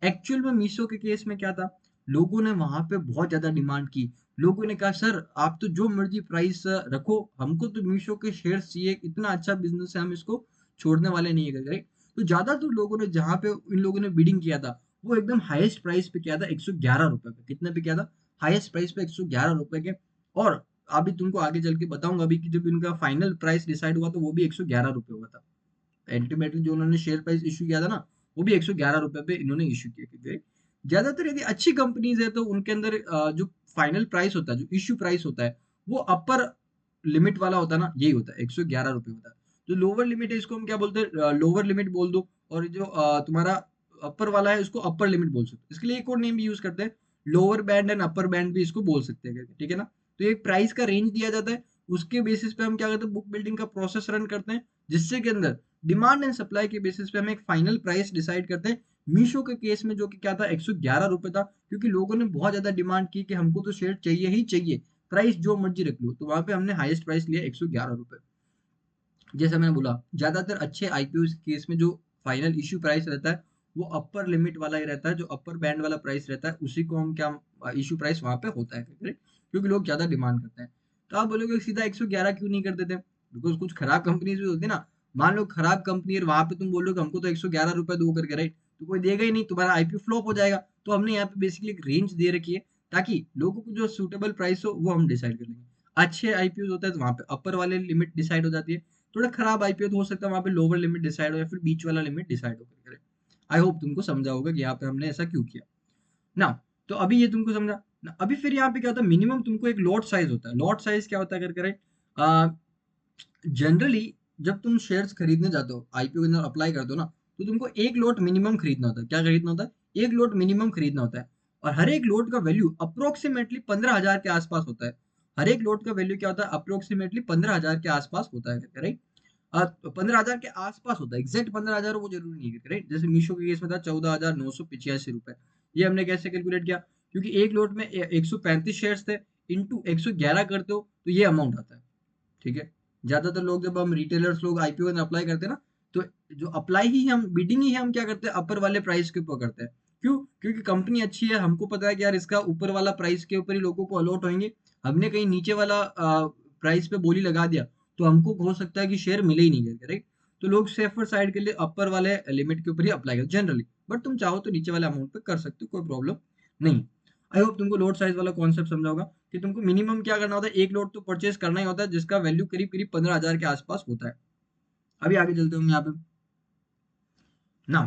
एक्चुअल में मीशो के केस में क्या था, लोगों ने वहां पे बहुत ज्यादा डिमांड की। लोगों ने कहा सर आप तो जो मर्जी प्राइस रखो, हमको तो मीशो के शेयर चाहिए, इतना अच्छा बिजनेस है, हम इसको छोड़ने वाले नहीं है, राइट। तो ज्यादातर लोगों ने जहां पे इन लोगों ने बिडिंग किया था, वो एकदम हाईएस्ट प्राइस पे किया था, 111 रुपए पे। कितने पे किया था, हाईएस्ट प्राइस पे 111 रुपए के। और अभी तुमको आगे चल के बताऊंगा अभी कि जब इनका फाइनल प्राइस डिसाइड हुआ तो वो भी 111 रुपए हुआ था। अल्टीमेटली जो उन्होंने शेयर प्राइस इशू किया था ना, वो भी 111 रुपए पे इन्होंने इशू किया, क्योंकि ज्यादातर यदि अच्छी कंपनीज है तो उनके अंदर जो फाइनल प्राइस होता है, जो इश्यू प्राइस होता है, वो अपर लिमिट वाला होता है ना, यही होता है, 111 रुपए होता है। जो लोअर लिमिट है इसको हम क्या बोलते हैं, लोअर लिमिट बोल दो। और जो तुम्हारा अपर वाला है उसको अपर लिमिट बोल सकते हो। इसके लिए एक और नेम भी यूज करते हैं, lower band and upper band भी इसको बोल सकते हैं, ठीक है ना। तो एक प्राइस का रेंज दिया जाता है, उसके बेसिस पे हम क्या करते हैं, बुक बिल्डिंग का प्रोसेस रन करते हैं, जिससे के अंदर डिमांड एंड सप्लाई के बेसिस पे हम एक फाइनल प्राइस डिसाइड करते हैं। मीशो के केस में जो कि क्या था, 111 रुपए था, क्योंकि लोगों ने बहुत ज्यादा डिमांड की कि हमको तो शेयर चाहिए ही चाहिए, प्राइस जो मर्जी रख लो, तो वहां पे हमने हाईएस्ट प्राइस लिया 111 रुपए। जैसा मैंने बोला, ज्यादातर अच्छे आईपीओ केस में जो फाइनल इश्यू प्राइस रहता है वो अपर लिमिट वाला ही रहता है, जो अपर बैंड वाला प्राइस रहता है उसी को हम क्या इश्यू प्राइस वहां पे होता है, करेक्ट, क्योंकि लोग ज्यादा डिमांड करते हैं। तो आप बोलोगे सीधा 111 क्यों नहीं कर देते? बिकॉज कुछ खराब कंपनीज भी होती है ना। मान लो खराब कंपनी है, वहां पे तुम बोलोगे हमको तो 111 रुपए दो करके, राइट, तो कोई देगा ही नहीं, तुम्हारा आईपीओ फ्लॉप हो जाएगा। तो हमने यहाँ पे बेसिकली एक रेंज दे रखी है ताकि लोगों को जो सूटेबल प्राइस हो वो हम डिसाइड कर लेंगे। अच्छे आईपीओ होता है तो वहां पे अपर वाले लिमिट डिसाइड हो जाती है, थोड़ा खराब आईपीओ तो हो सकता है वहां पे लोअर लिमिट डिसाइड हो या फिर बीच वाला लिमिट डिसाइड हो करे। आई होप तुमको समझा होगा कि यहाँ पे हमने ऐसा क्यों किया ना। तो अभी ये तुमको समझा ना। अभी फिर यहाँ पे क्या होता है, मिनिमम तुमको एक लॉट साइज होता है। लॉट साइज क्या होता है करके, राइट, जनरली जब तुम शेयर्स खरीदने जाते हो, आईपीओ के अंदर अप्लाई करते हो ना, तो तुमको एक लॉट मिनिमम खरीदना होता है। क्या खरीदना होता है? एक लॉट मिनिमम खरीदना होता है। और हर एक लॉट का वैल्यू अप्रोक्सीमेटली 15,000 के आसपास होता है। हर एक लॉट का वैल्यू क्या होता है? अप्रोक्सीमेटली 15,000 के आसपास होता है, राइट। 15,000 के आसपास होता है, एग्जैक्ट 15,000 वो जरूरी नहीं है, राइट। जैसे मीशो के केस में था 14,985 रुपए। ये हमने कैसे कैलकुलेट किया? क्योंकि एक लॉट में 135 शेयर्स थे, इंटू 111 करते हो तो ये अमाउंट आता है, ठीक है। ज्यादातर लोग, जब हम रिटेलर्स लोग आईपीओ में अप्लाई करते हैं ना, तो जो अप्लाई ही हम बिडिंग ही हम क्या करते हैं, अपर वाले प्राइस के ऊपर करते हैं। क्यों? क्योंकि कंपनी अच्छी है, हमको पता है कि यार इसका ऊपर वाला प्राइस के ऊपर ही लोगों को अलॉट होंगे। हमने कहीं नीचे वाला प्राइस पे बोली लगा दिया तो हमको हो सकता है कि शेयर मिले ही नहीं करके, राइट। तो लोग सेफर साइड के लिए अपर वाले लिमिट के ऊपर ही अप्लाई करते जनरली, बट तुम चाहो तो नीचे वाले अमाउंट पे कर सकते हो, कोई प्रॉब्लम नहीं। आई होप तुमको लोड साइज वाला कॉन्सेप्ट समझा होगा कि तुमको मिनिमम क्या करना होता है, एक लोड तो परचेज करना ही होता है जिसका वैल्यू करीब करीब 15,000 के आसपास होता है। अभी आगे चलते हैं हम यहाँ पे ना।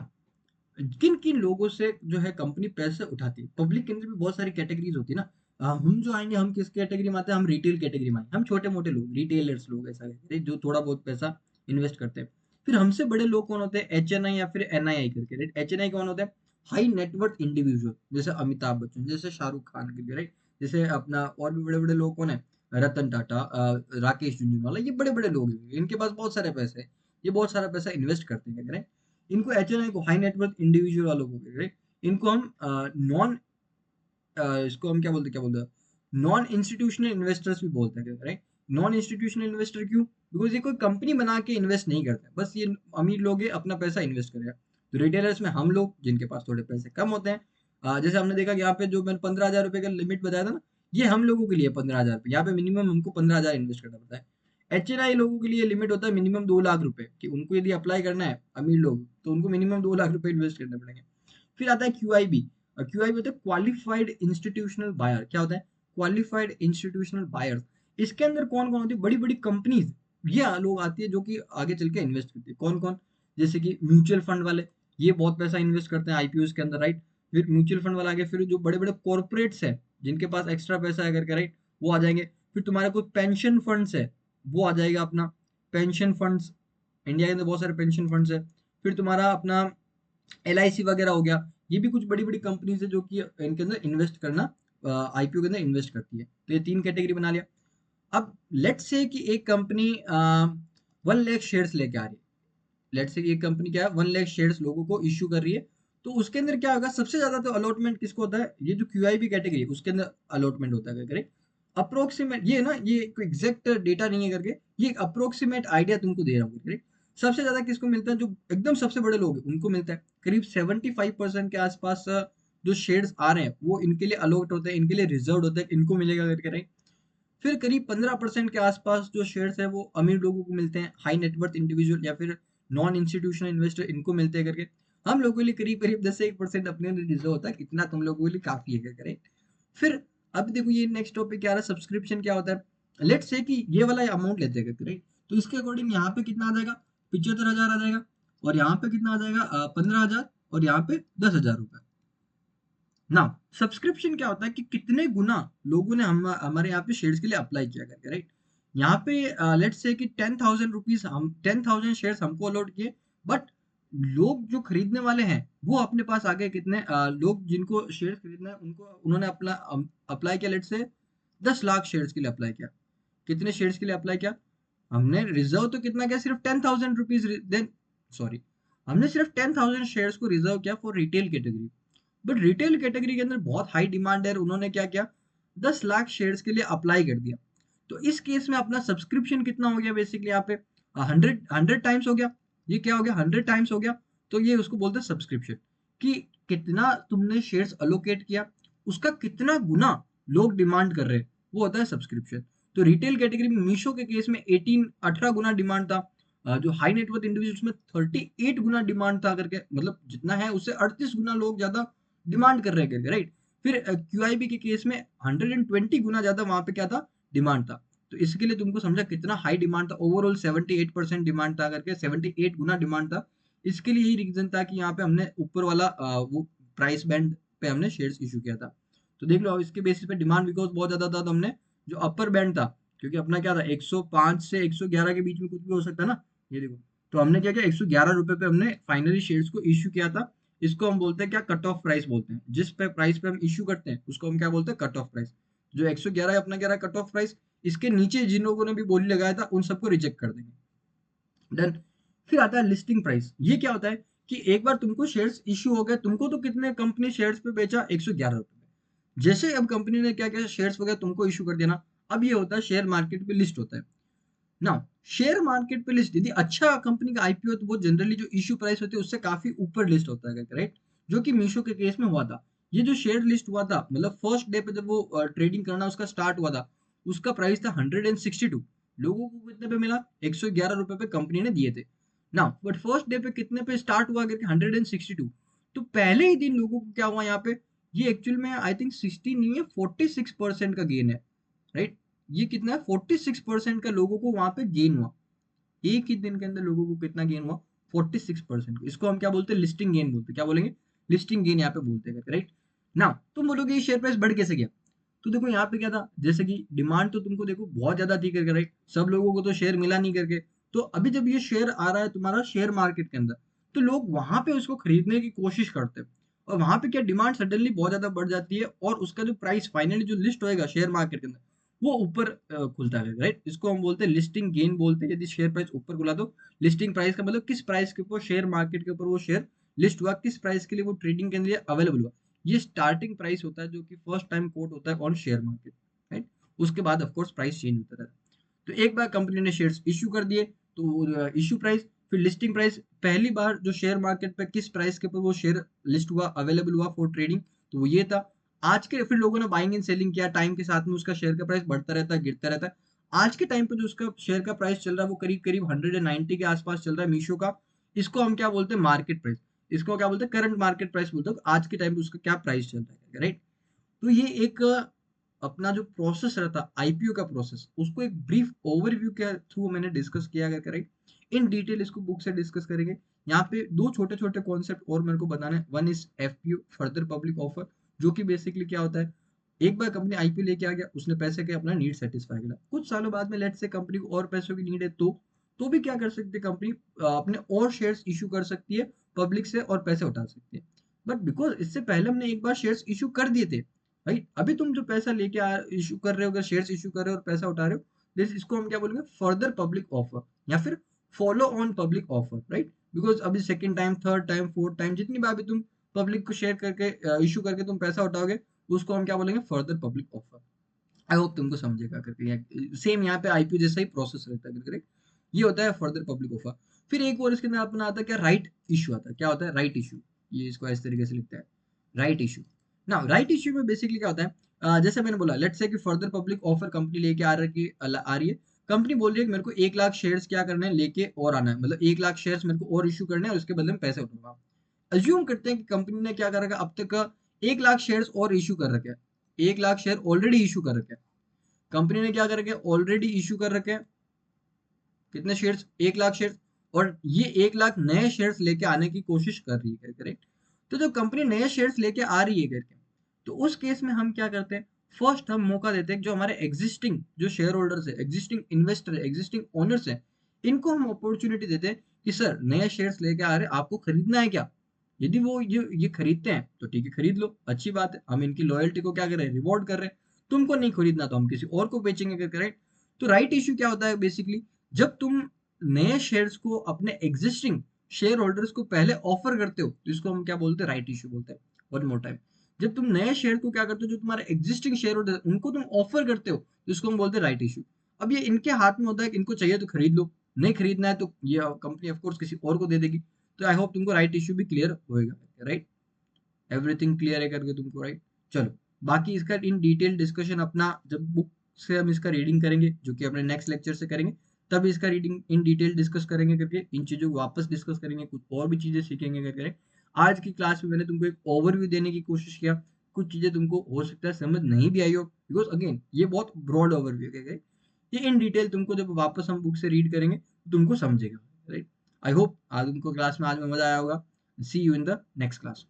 किन किन लोगों से जो है कंपनी पैसे उठाती है? पब्लिक के अंदर भी बहुत सारी कैटेगरीज होती है ना। हम जो आएंगे, हम किस कैटेगरी में आते हैं? हम रिटेल कैटेगरी में आएंगे। हम छोटे मोटे लोग, रिटेलर्स लोग ऐसा कहते हैं, जो थोड़ा बहुत पैसा इन्वेस्ट करते हैं। फिर हमसे बड़े लोग कौन होते हैं? एचएनआई या फिर एनआईआई करके, राइट। एचएनआई कौन होता है? हाई नेटवर्थ इंडिविजुअल, जैसे अमिताभ बच्चन, जैसे शाहरुख खान के, राइट। जैसे अपना और भी बड़े बड़े लोग कौन है? रतन टाटा, राकेश झुंझुनवाला, ये बड़े बड़े लोग हैं, इनके पास बहुत सारे पैसे हैं, ये बहुत सारा पैसा इन्वेस्ट करते हैं, राइट। इनको एचएनआई को, हाई नेटवर्थ इंडिविजुअल वालों को, राइट, इनको हम नॉन इसको हम क्या बोलते हैं, नॉन इंस्टीट्यूशनल इन्वेस्टर्स भी बोलते हैं, राइट। नॉन इंस्टीट्यूशनल इन्वेस्टर क्यों? बिकॉज ये कोई कंपनी बना के इन्वेस्ट नहीं करते, बस ये अमीर लोग हैं, अपना पैसा इन्वेस्ट करेगा। तो रिटेलर्स में हम लोग जिनके पास थोड़े पैसे कम होते हैं, जैसे हमने देखा कि यहाँ पे जो मैंने 15,000 रुपए का लिमिट बताया था ना, ये हम लोगों के लिए 15,000 रुपये, यहाँ पे मिनिमम हमको 15,000 इन्वेस्ट करना पड़ता है। एचएनआई लोगों के लिए लिमिट होता है मिनिमम 2 लाख रुपए, कि उनको यदि अप्लाई करना है, अमीर लोग, तो उनको मिनिमम 2 लाख रुपए इन्वेस्ट करने पड़ेंगे। फिर आता है क्यूआईबी। और क्यूआईबी होता है क्वालिफाइड इंस्टीट्यूशनल बायर। क्या होता है? Qualified institutional buyer. इसके अंदर कौन कौन होती है? बड़ी बड़ी कंपनीज, ये लोग आती है जो कि आगे चल के इन्वेस्ट करती है। कौन कौन? जैसे कि म्यूचुअल फंड वाले, ये बहुत पैसा इन्वेस्ट करते हैं आईपीओ के अंदर, राइट। फिर म्यूचुअल फंड वाला आगे, फिर जो बड़े बड़े कॉर्पोरेट्स है जिनके पास एक्स्ट्रा पैसा है करके, राइट, वो आ जाएंगे। फिर तुम्हारा कोई पेंशन फंड्स है, वो आ जाएगा अपना पेंशन फंड्स। इंडिया के अंदर बहुत सारे पेंशन फंड्स है। फिर तुम्हारा अपना एलआईसी वगैरह हो गया। ये भी कुछ बड़ी बड़ी कंपनीज है जो कि इनके अंदर इन्वेस्ट करना, आईपीओ के अंदर इन्वेस्ट करती है। तो ये तीन कैटेगरी बना लिया। अब लेट्स से कि एक कंपनी 1 लाख शेयर्स लेके आ रही है। लेट्स से कि एक कंपनी क्या है, 1 लाख शेयर्स लोगों को इश्यू कर रही है। तो उसके अंदर क्या होगा, सबसे ज्यादा तो अलॉटमेंट किसको होता है? ये जो क्यूआईबी कैटेगरी है उसके अंदर अलॉटमेंट होता है, करेक्ट। अप्रोक्सीमेट, ये ना, ये कोई एग्जैक्ट डेटा नहीं है करके, ये एक अप्रोक्सीमेट आइडिया तुमको दे रहा हूँ, करेक्ट। सबसे ज्यादा किसको मिलता है? जो एकदम सबसे बड़े लोग हैं उनको मिलता है। करीब 75% के आसपास जो शेयर्स आ रहे हैं वो इनके लिए अलॉट होते हैं, इनके लिए रिजर्व होते हैं, इनको मिलेगा करके, राइट। फिर करीब 15% के आसपास जो शेयर्स है वो अमीर लोगों को मिलते हैं, हाई नेटवर्थ इंडिविजुअल या फिर नॉन इंस्टीट्यूशनल इन्वेस्टर, इनको मिलते हैं करके। हम लोगों के लिए करीब करीब 10 से 1% अपने लिए रिजर्व होता है, इतना तुम लोगों के लिए काफी है, करेक्ट। फिर अब देखो ये नेक्स्ट टॉपिक क्या आ रहा है, सब्सक्रिप्शन क्या होता है। लेट्स से कि ये वाला अमाउंट लेते हैं, राइट। तो इसके अकॉर्डिंग यहाँ पे कितना आ जाएगा? 75,000 आ जाएगा। और यहाँ पे कितना आ जाएगा? 15,000। और यहाँ पे 10,000 रुपए ना। सब्सक्रिप्शन क्या होता है कि कितने गुना लोगों ने हमारे यहाँ पे शेयर्स के लिए अप्लाई किया करके, राइट। यहाँ पे लेट्स से कि 10,000 रुपीज, हम 10,000 शेयर्स हमको अलॉट किए। बट लोग जो खरीदने वाले हैं वो अपने पास आ गए कितने, लोग जिनको शेयर्स खरीदना है उनको, उन्होंने अपना अप्लाई किया, लेट्स से 10 लाख शेयर्स के लिए अप्लाई किया। कितने शेयर्स के लिए अप्लाई किया? हमने रिजर्व तो कितना किया? सिर्फ 10,000 रुपीज। देन सॉरी, हमने सिर्फ 10,000 शेयर्स को रिजर्व किया for retail category. But retail category के अंदर बहुत हाई डिमांड है, उन्होंने क्या किया, 10 लाख शेयर्स के लिए अप्लाई कर दिया, तो इस केस में अपना सब्सक्रिप्शन कितना हो गया बेसिकली यहाँ पे 100 टाइम्स हो गया। ये क्या हो गया 100 टाइम्स हो गया। तो ये उसको बोलते हैं सब्सक्रिप्शन, कि कितना तुमने शेयर्स अलोकेट किया, उसका कितना गुना लोग डिमांड कर रहे हैं, वो होता है सब्सक्रिप्शन। तो रिटेल कैटेगरी में मीशो के केस में 18 गुना डिमांड था। जो हाई नेटवर्थ इंडिविजुअल्स में 38 गुना डिमांड था करके, मतलब जितना है उससे 38 गुना लोग ज्यादा डिमांड कर रहे हैं करके, राइट। फिर क्यूआईबी के केस में 120 गुना ज्यादा वहां पे क्या था, डिमांड था। तो इसके लिए तुमको समझा कितना हाई डिमांड था, ओवरऑल 78% डिमांड था करके, 78 गुना डिमांड था। इसके लिए यही रीजन था कि यहाँ पे हमने ऊपर वाला वो प्राइस बैंड पे हमने शेयर्स इशू किया था। तो देख लो अब इसके बेसिस पे डिमांड बिकॉज बहुत ज्यादा था, तो हमने जो अपर बैंड था, क्योंकि अपना क्या था 105 से 111 के बीच में कुछ भी हो सकता है ना, ये देखो। तो हमने क्या किया 111 रुपए पे हमने फाइनली शेयर्स को इश्यू किया था। इसको हम बोलते हैं क्या, कट ऑफ प्राइस बोलते हैं। जिस पे प्राइस पे हम इश्यू करते हैं उसको हम क्या बोलते हैं, कट ऑफ प्राइस। जो 111 है अपना क्या रहा, कट ऑफ प्राइस। इसके नीचे जिन लोगों ने भी बोली लगाया था उन सबको रिजेक्ट कर देंगे। डन। फिर आता है लिस्टिंग प्राइस। ये क्या होता है कि एक बार तुमको शेयर्स इश्यू हो गए, तुमको तो कितने कंपनी शेयर्स पे बेचा 111 रुपए में। जैसे अब कंपनी ने क्या किया, शेयर्स वगैरह तुमको इशू कर देना। अब ये होता है शेयर मार्केट पे लिस्ट होता है ना। शेयर मार्केट पे लिस्ट यदि अच्छा कंपनी का आईपीओ, तो वो जनरली जो इश्यू प्राइस होती है उससे काफी ऊपर लिस्ट होता है, राइट। जो कि मीशो के केस में हुआ था। ये जो शेयर लिस्ट हुआ था, मतलब फर्स्ट डे पे जब वो ट्रेडिंग करना उसका स्टार्ट हुआ था, उसका प्राइस था 162। लोगों को कितने पे मिला, 111 रुपए पे कंपनी ने दिए थे ना। बट फर्स्ट डे पे कितने पे स्टार्ट हुआ करके, 162। तो पहले ही दिन लोगों को क्या हुआ यहाँ पे, ये एक्चुअल में आई थिंक 60 नहीं है, 46% का गेन है, राइट। ये कितना है, 46% का लोगों को वहां पे गेन हुआ। एक ही दिन के अंदर लोगों को कितना गेन हुआ, 46%। इसको हम क्या बोलते हैं, लिस्टिंग गेन बोलते हैं। क्या बोलेंगे, लिस्टिंग गेन यहाँ पे बोलते हैं, राइट। ना तुम बोलोगे ये शेयर प्राइस बढ़ कैसे गया। तो देखो यहाँ पे क्या था, जैसे कि डिमांड तो तुमको देखो बहुत ज्यादा थी करके, राइट। सब लोगों को तो शेयर मिला नहीं करके। तो अभी जब ये शेयर आ रहा है तुम्हारा शेयर मार्केट के अंदर, तो लोग वहां पे उसको खरीदने की कोशिश करते हैं। और वहां पे क्या डिमांड सडनली बहुत ज्यादा बढ़ जाती है, और उसका जो प्राइस फाइनली जो लिस्ट होएगा शेयर मार्केट के अंदर, वो ऊपर खुलता है, राइट। इसको हम बोलते हैं लिस्टिंग गेन बोलते हैं। यदि शेयर प्राइस ऊपर खुला तो लिस्टिंग प्राइस का मतलब किस प्राइस के ऊपर शेयर मार्केट के ऊपर वो शेयर लिस्ट हुआ, किस प्राइस के लिए वो ट्रेडिंग के लिए अवेलेबल हुआ। ये स्टार्टिंग प्राइस होता है जो कि फर्स्ट टाइम कोट होता है ऑन शेयर मार्केट, राइट। उसके बाद ऑफ कोर्स प्राइस चेंज होता रहता है। तो एक बार कंपनी ने शेयर्स इश्यू कर दिए, तो इश्यू प्राइस, फिर लिस्टिंग प्राइस, पहली बार जो शेयर मार्केट पे किस प्राइस के ऊपर वो शेयर लिस्ट हुआ, अवेलेबल हुआ फॉर ट्रेडिंग, तो वो ये था। आज के फिर लोगों ने बाइंग एंड सेलिंग किया, टाइम के साथ में उसका शेयर का प्राइस बढ़ता रहता है, गिरता रहता है। आज के टाइम पे जो उसका शेयर का प्राइस चल रहा है वो करीब करीब 190 के आसपास चल रहा है मीशो का। इसको हम क्या बोलते हैं, मार्केट प्राइस। इसको क्या बोलते हैं, करंट मार्केट प्राइस बोलते हैं। आज के टाइम पे उसका क्या प्राइस चल रहा है, राइट। तो ये एक अपना जो प्रोसेस रहता है आईपीओ का प्रोसेस, उसको एक ब्रीफ ओवरव्यू के थ्रू मैंने डिस्कस किया अगर करें। इन डिटेल इसको बुक से डिस्कस करेंगे। यहाँ पे दो छोटे छोटे कॉन्सेप्ट और मेरे को बताना है। One is FPO, further public offer, जो कि बेसिकली क्या होता है, एक बार कंपनी आईपीओ लेके आ गया, उसने पैसे के अपना नीड सेटिस्फाई किया, कुछ सालों बाद में लेट से कंपनी को और पैसों की नीड है, तो भी क्या कर सकती है कंपनी, अपने और शेयर्स इशू कर सकती है पब्लिक से और पैसे उठा सकती है। बट बिकॉज इससे पहले हमने एक बार शेयर्स इशू कर दिए थे भाई, अभी तुम जो पैसा लेके आ इशू कर रहे हो, अगर शेयर्स इशू कर रहे हो और पैसा उठा रहे हो, दिस इसको हम क्या बोलेंगे, फर्दर पब्लिक ऑफर, या फिर follow on public offer, right. Because अभी second time, third time, fourth time, जितनी बार भी तुम पब्लिक को शेयर करके इशू करके तुम पैसा उठाओगे, उसको हम क्या बोलेंगे, further public offer. I hope तुमको समझेगा करके। सेम यहाँ पे आईपीओ जैसा ही प्रोसेस रहता है करके। ये होता है फर्दर पब्लिक ऑफर। फिर एक और इसके अंदर अपना आता है क्या, राइट इशू आता है। क्या होता है, राइट इशू। ये इसको इस तरीके से लिखता है, राइट इशू। ना राइट इशू में बेसिकली क्या होता है, जैसे मैंने बोला, लेट्स से कि फर्दर पब्लिक ऑफर कंपनी लेके आ रही है। कंपनी बोल रही है कि मेरे को 1 लाख शेयर्स क्या करना है, लेके और आना है, मतलब 1 लाख शेयर्स मेरे को और इशू करने हैं और उसके बदले में पैसे उठाऊंगा। अज्यूम करते हैं कि कंपनी ने क्या कर रखा है, अब तक 1 लाख शेयर्स और इशू कर रखे हैं। 1 लाख शेयर ऑलरेडी इशू कर रखे हैं। कंपनी ने क्या कर रखे हैं, ऑलरेडी इशू कर रखे हैं कितने शेयर्स, 1 लाख शेयर्स। और ये 1 लाख नए शेयर्स लेके आने की कोशिश कर रही है, करेक्ट। तो जब कंपनी नए शेयर्स लेके आ रही है करके, तो उस केस में हम क्या करते हैं, फर्स्ट हम मौका देते हैं कि जो हमारे एग्जिस्टिंग जो शेयर होल्डर्स है, एग्जिस्टिंग इन्वेस्टर है, एग्जिस्टिंग ओनर्स है, इनको हम अपॉर्चुनिटी देते हैं कि सर नए शेयर्स लेके आ रहे हैं, आपको खरीदना है क्या। यदि वो ये खरीदते हैं तो ठीक है, खरीद लो, अच्छी बात है, हम इनकी लॉयल्टी को क्या कर रहे हैं, रिवॉर्ड कर रहे हैं। तुमको नहीं खरीदना तो हम किसी और को बेचेंगे करके, राइट। तो राइट इश्यू क्या होता है बेसिकली, जब तुम नए शेयर्स को अपने एग्जिस्टिंग शेयर होल्डर्स को पहले ऑफर करते हो, तो इसको हम क्या बोलते हैं, राइट इश्यू बोलते हैं। वन मोर टाइम, जब तुम नए शेयर को क्या करते हो, जो तुम्हारे एग्जिस्टिंग शेयर होल्डर उनको तुम ऑफर करते हो, जिसको हम बोलते हैं राइट इशू। अब ये इनके हाथ में होता है कि इनको चाहिए तो खरीद लो, नहीं खरीदना है तो ये कंपनी ऑफ कोर्स किसी और को दे देगी। तो आई होप तुमको राइट इशू भी क्लियर होएगा, राइट? एवरीथिंग क्लियर है करके तुमको, राइट? चलो, बाकी इसका इन डिटेल डिस्कशन अपना जब बुक से हम इसका रीडिंग करेंगे, जो कि अपने नेक्स्ट लेक्चर से करेंगे, तब इसका रीडिंग इन डिटेल डिस्कस करेंगे करके, इन चीज़ों को वापस डिस्कस करेंगे, कुछ और भी चीज़ें सीखेंगे करके। आज की क्लास में मैंने तुमको एक ओवरव्यू देने की कोशिश किया, कुछ चीज़ें तुमको हो सकता है समझ नहीं भी आई हो, बिकॉज अगेन ये बहुत ब्रॉड ओवरव्यू है। ये इन डिटेल तुमको जब वापस हम बुक से रीड करेंगे तो तुमको समझेगा, राइट? आई होप आज तुमको क्लास में आज में मजा आया होगा। See you in the next class.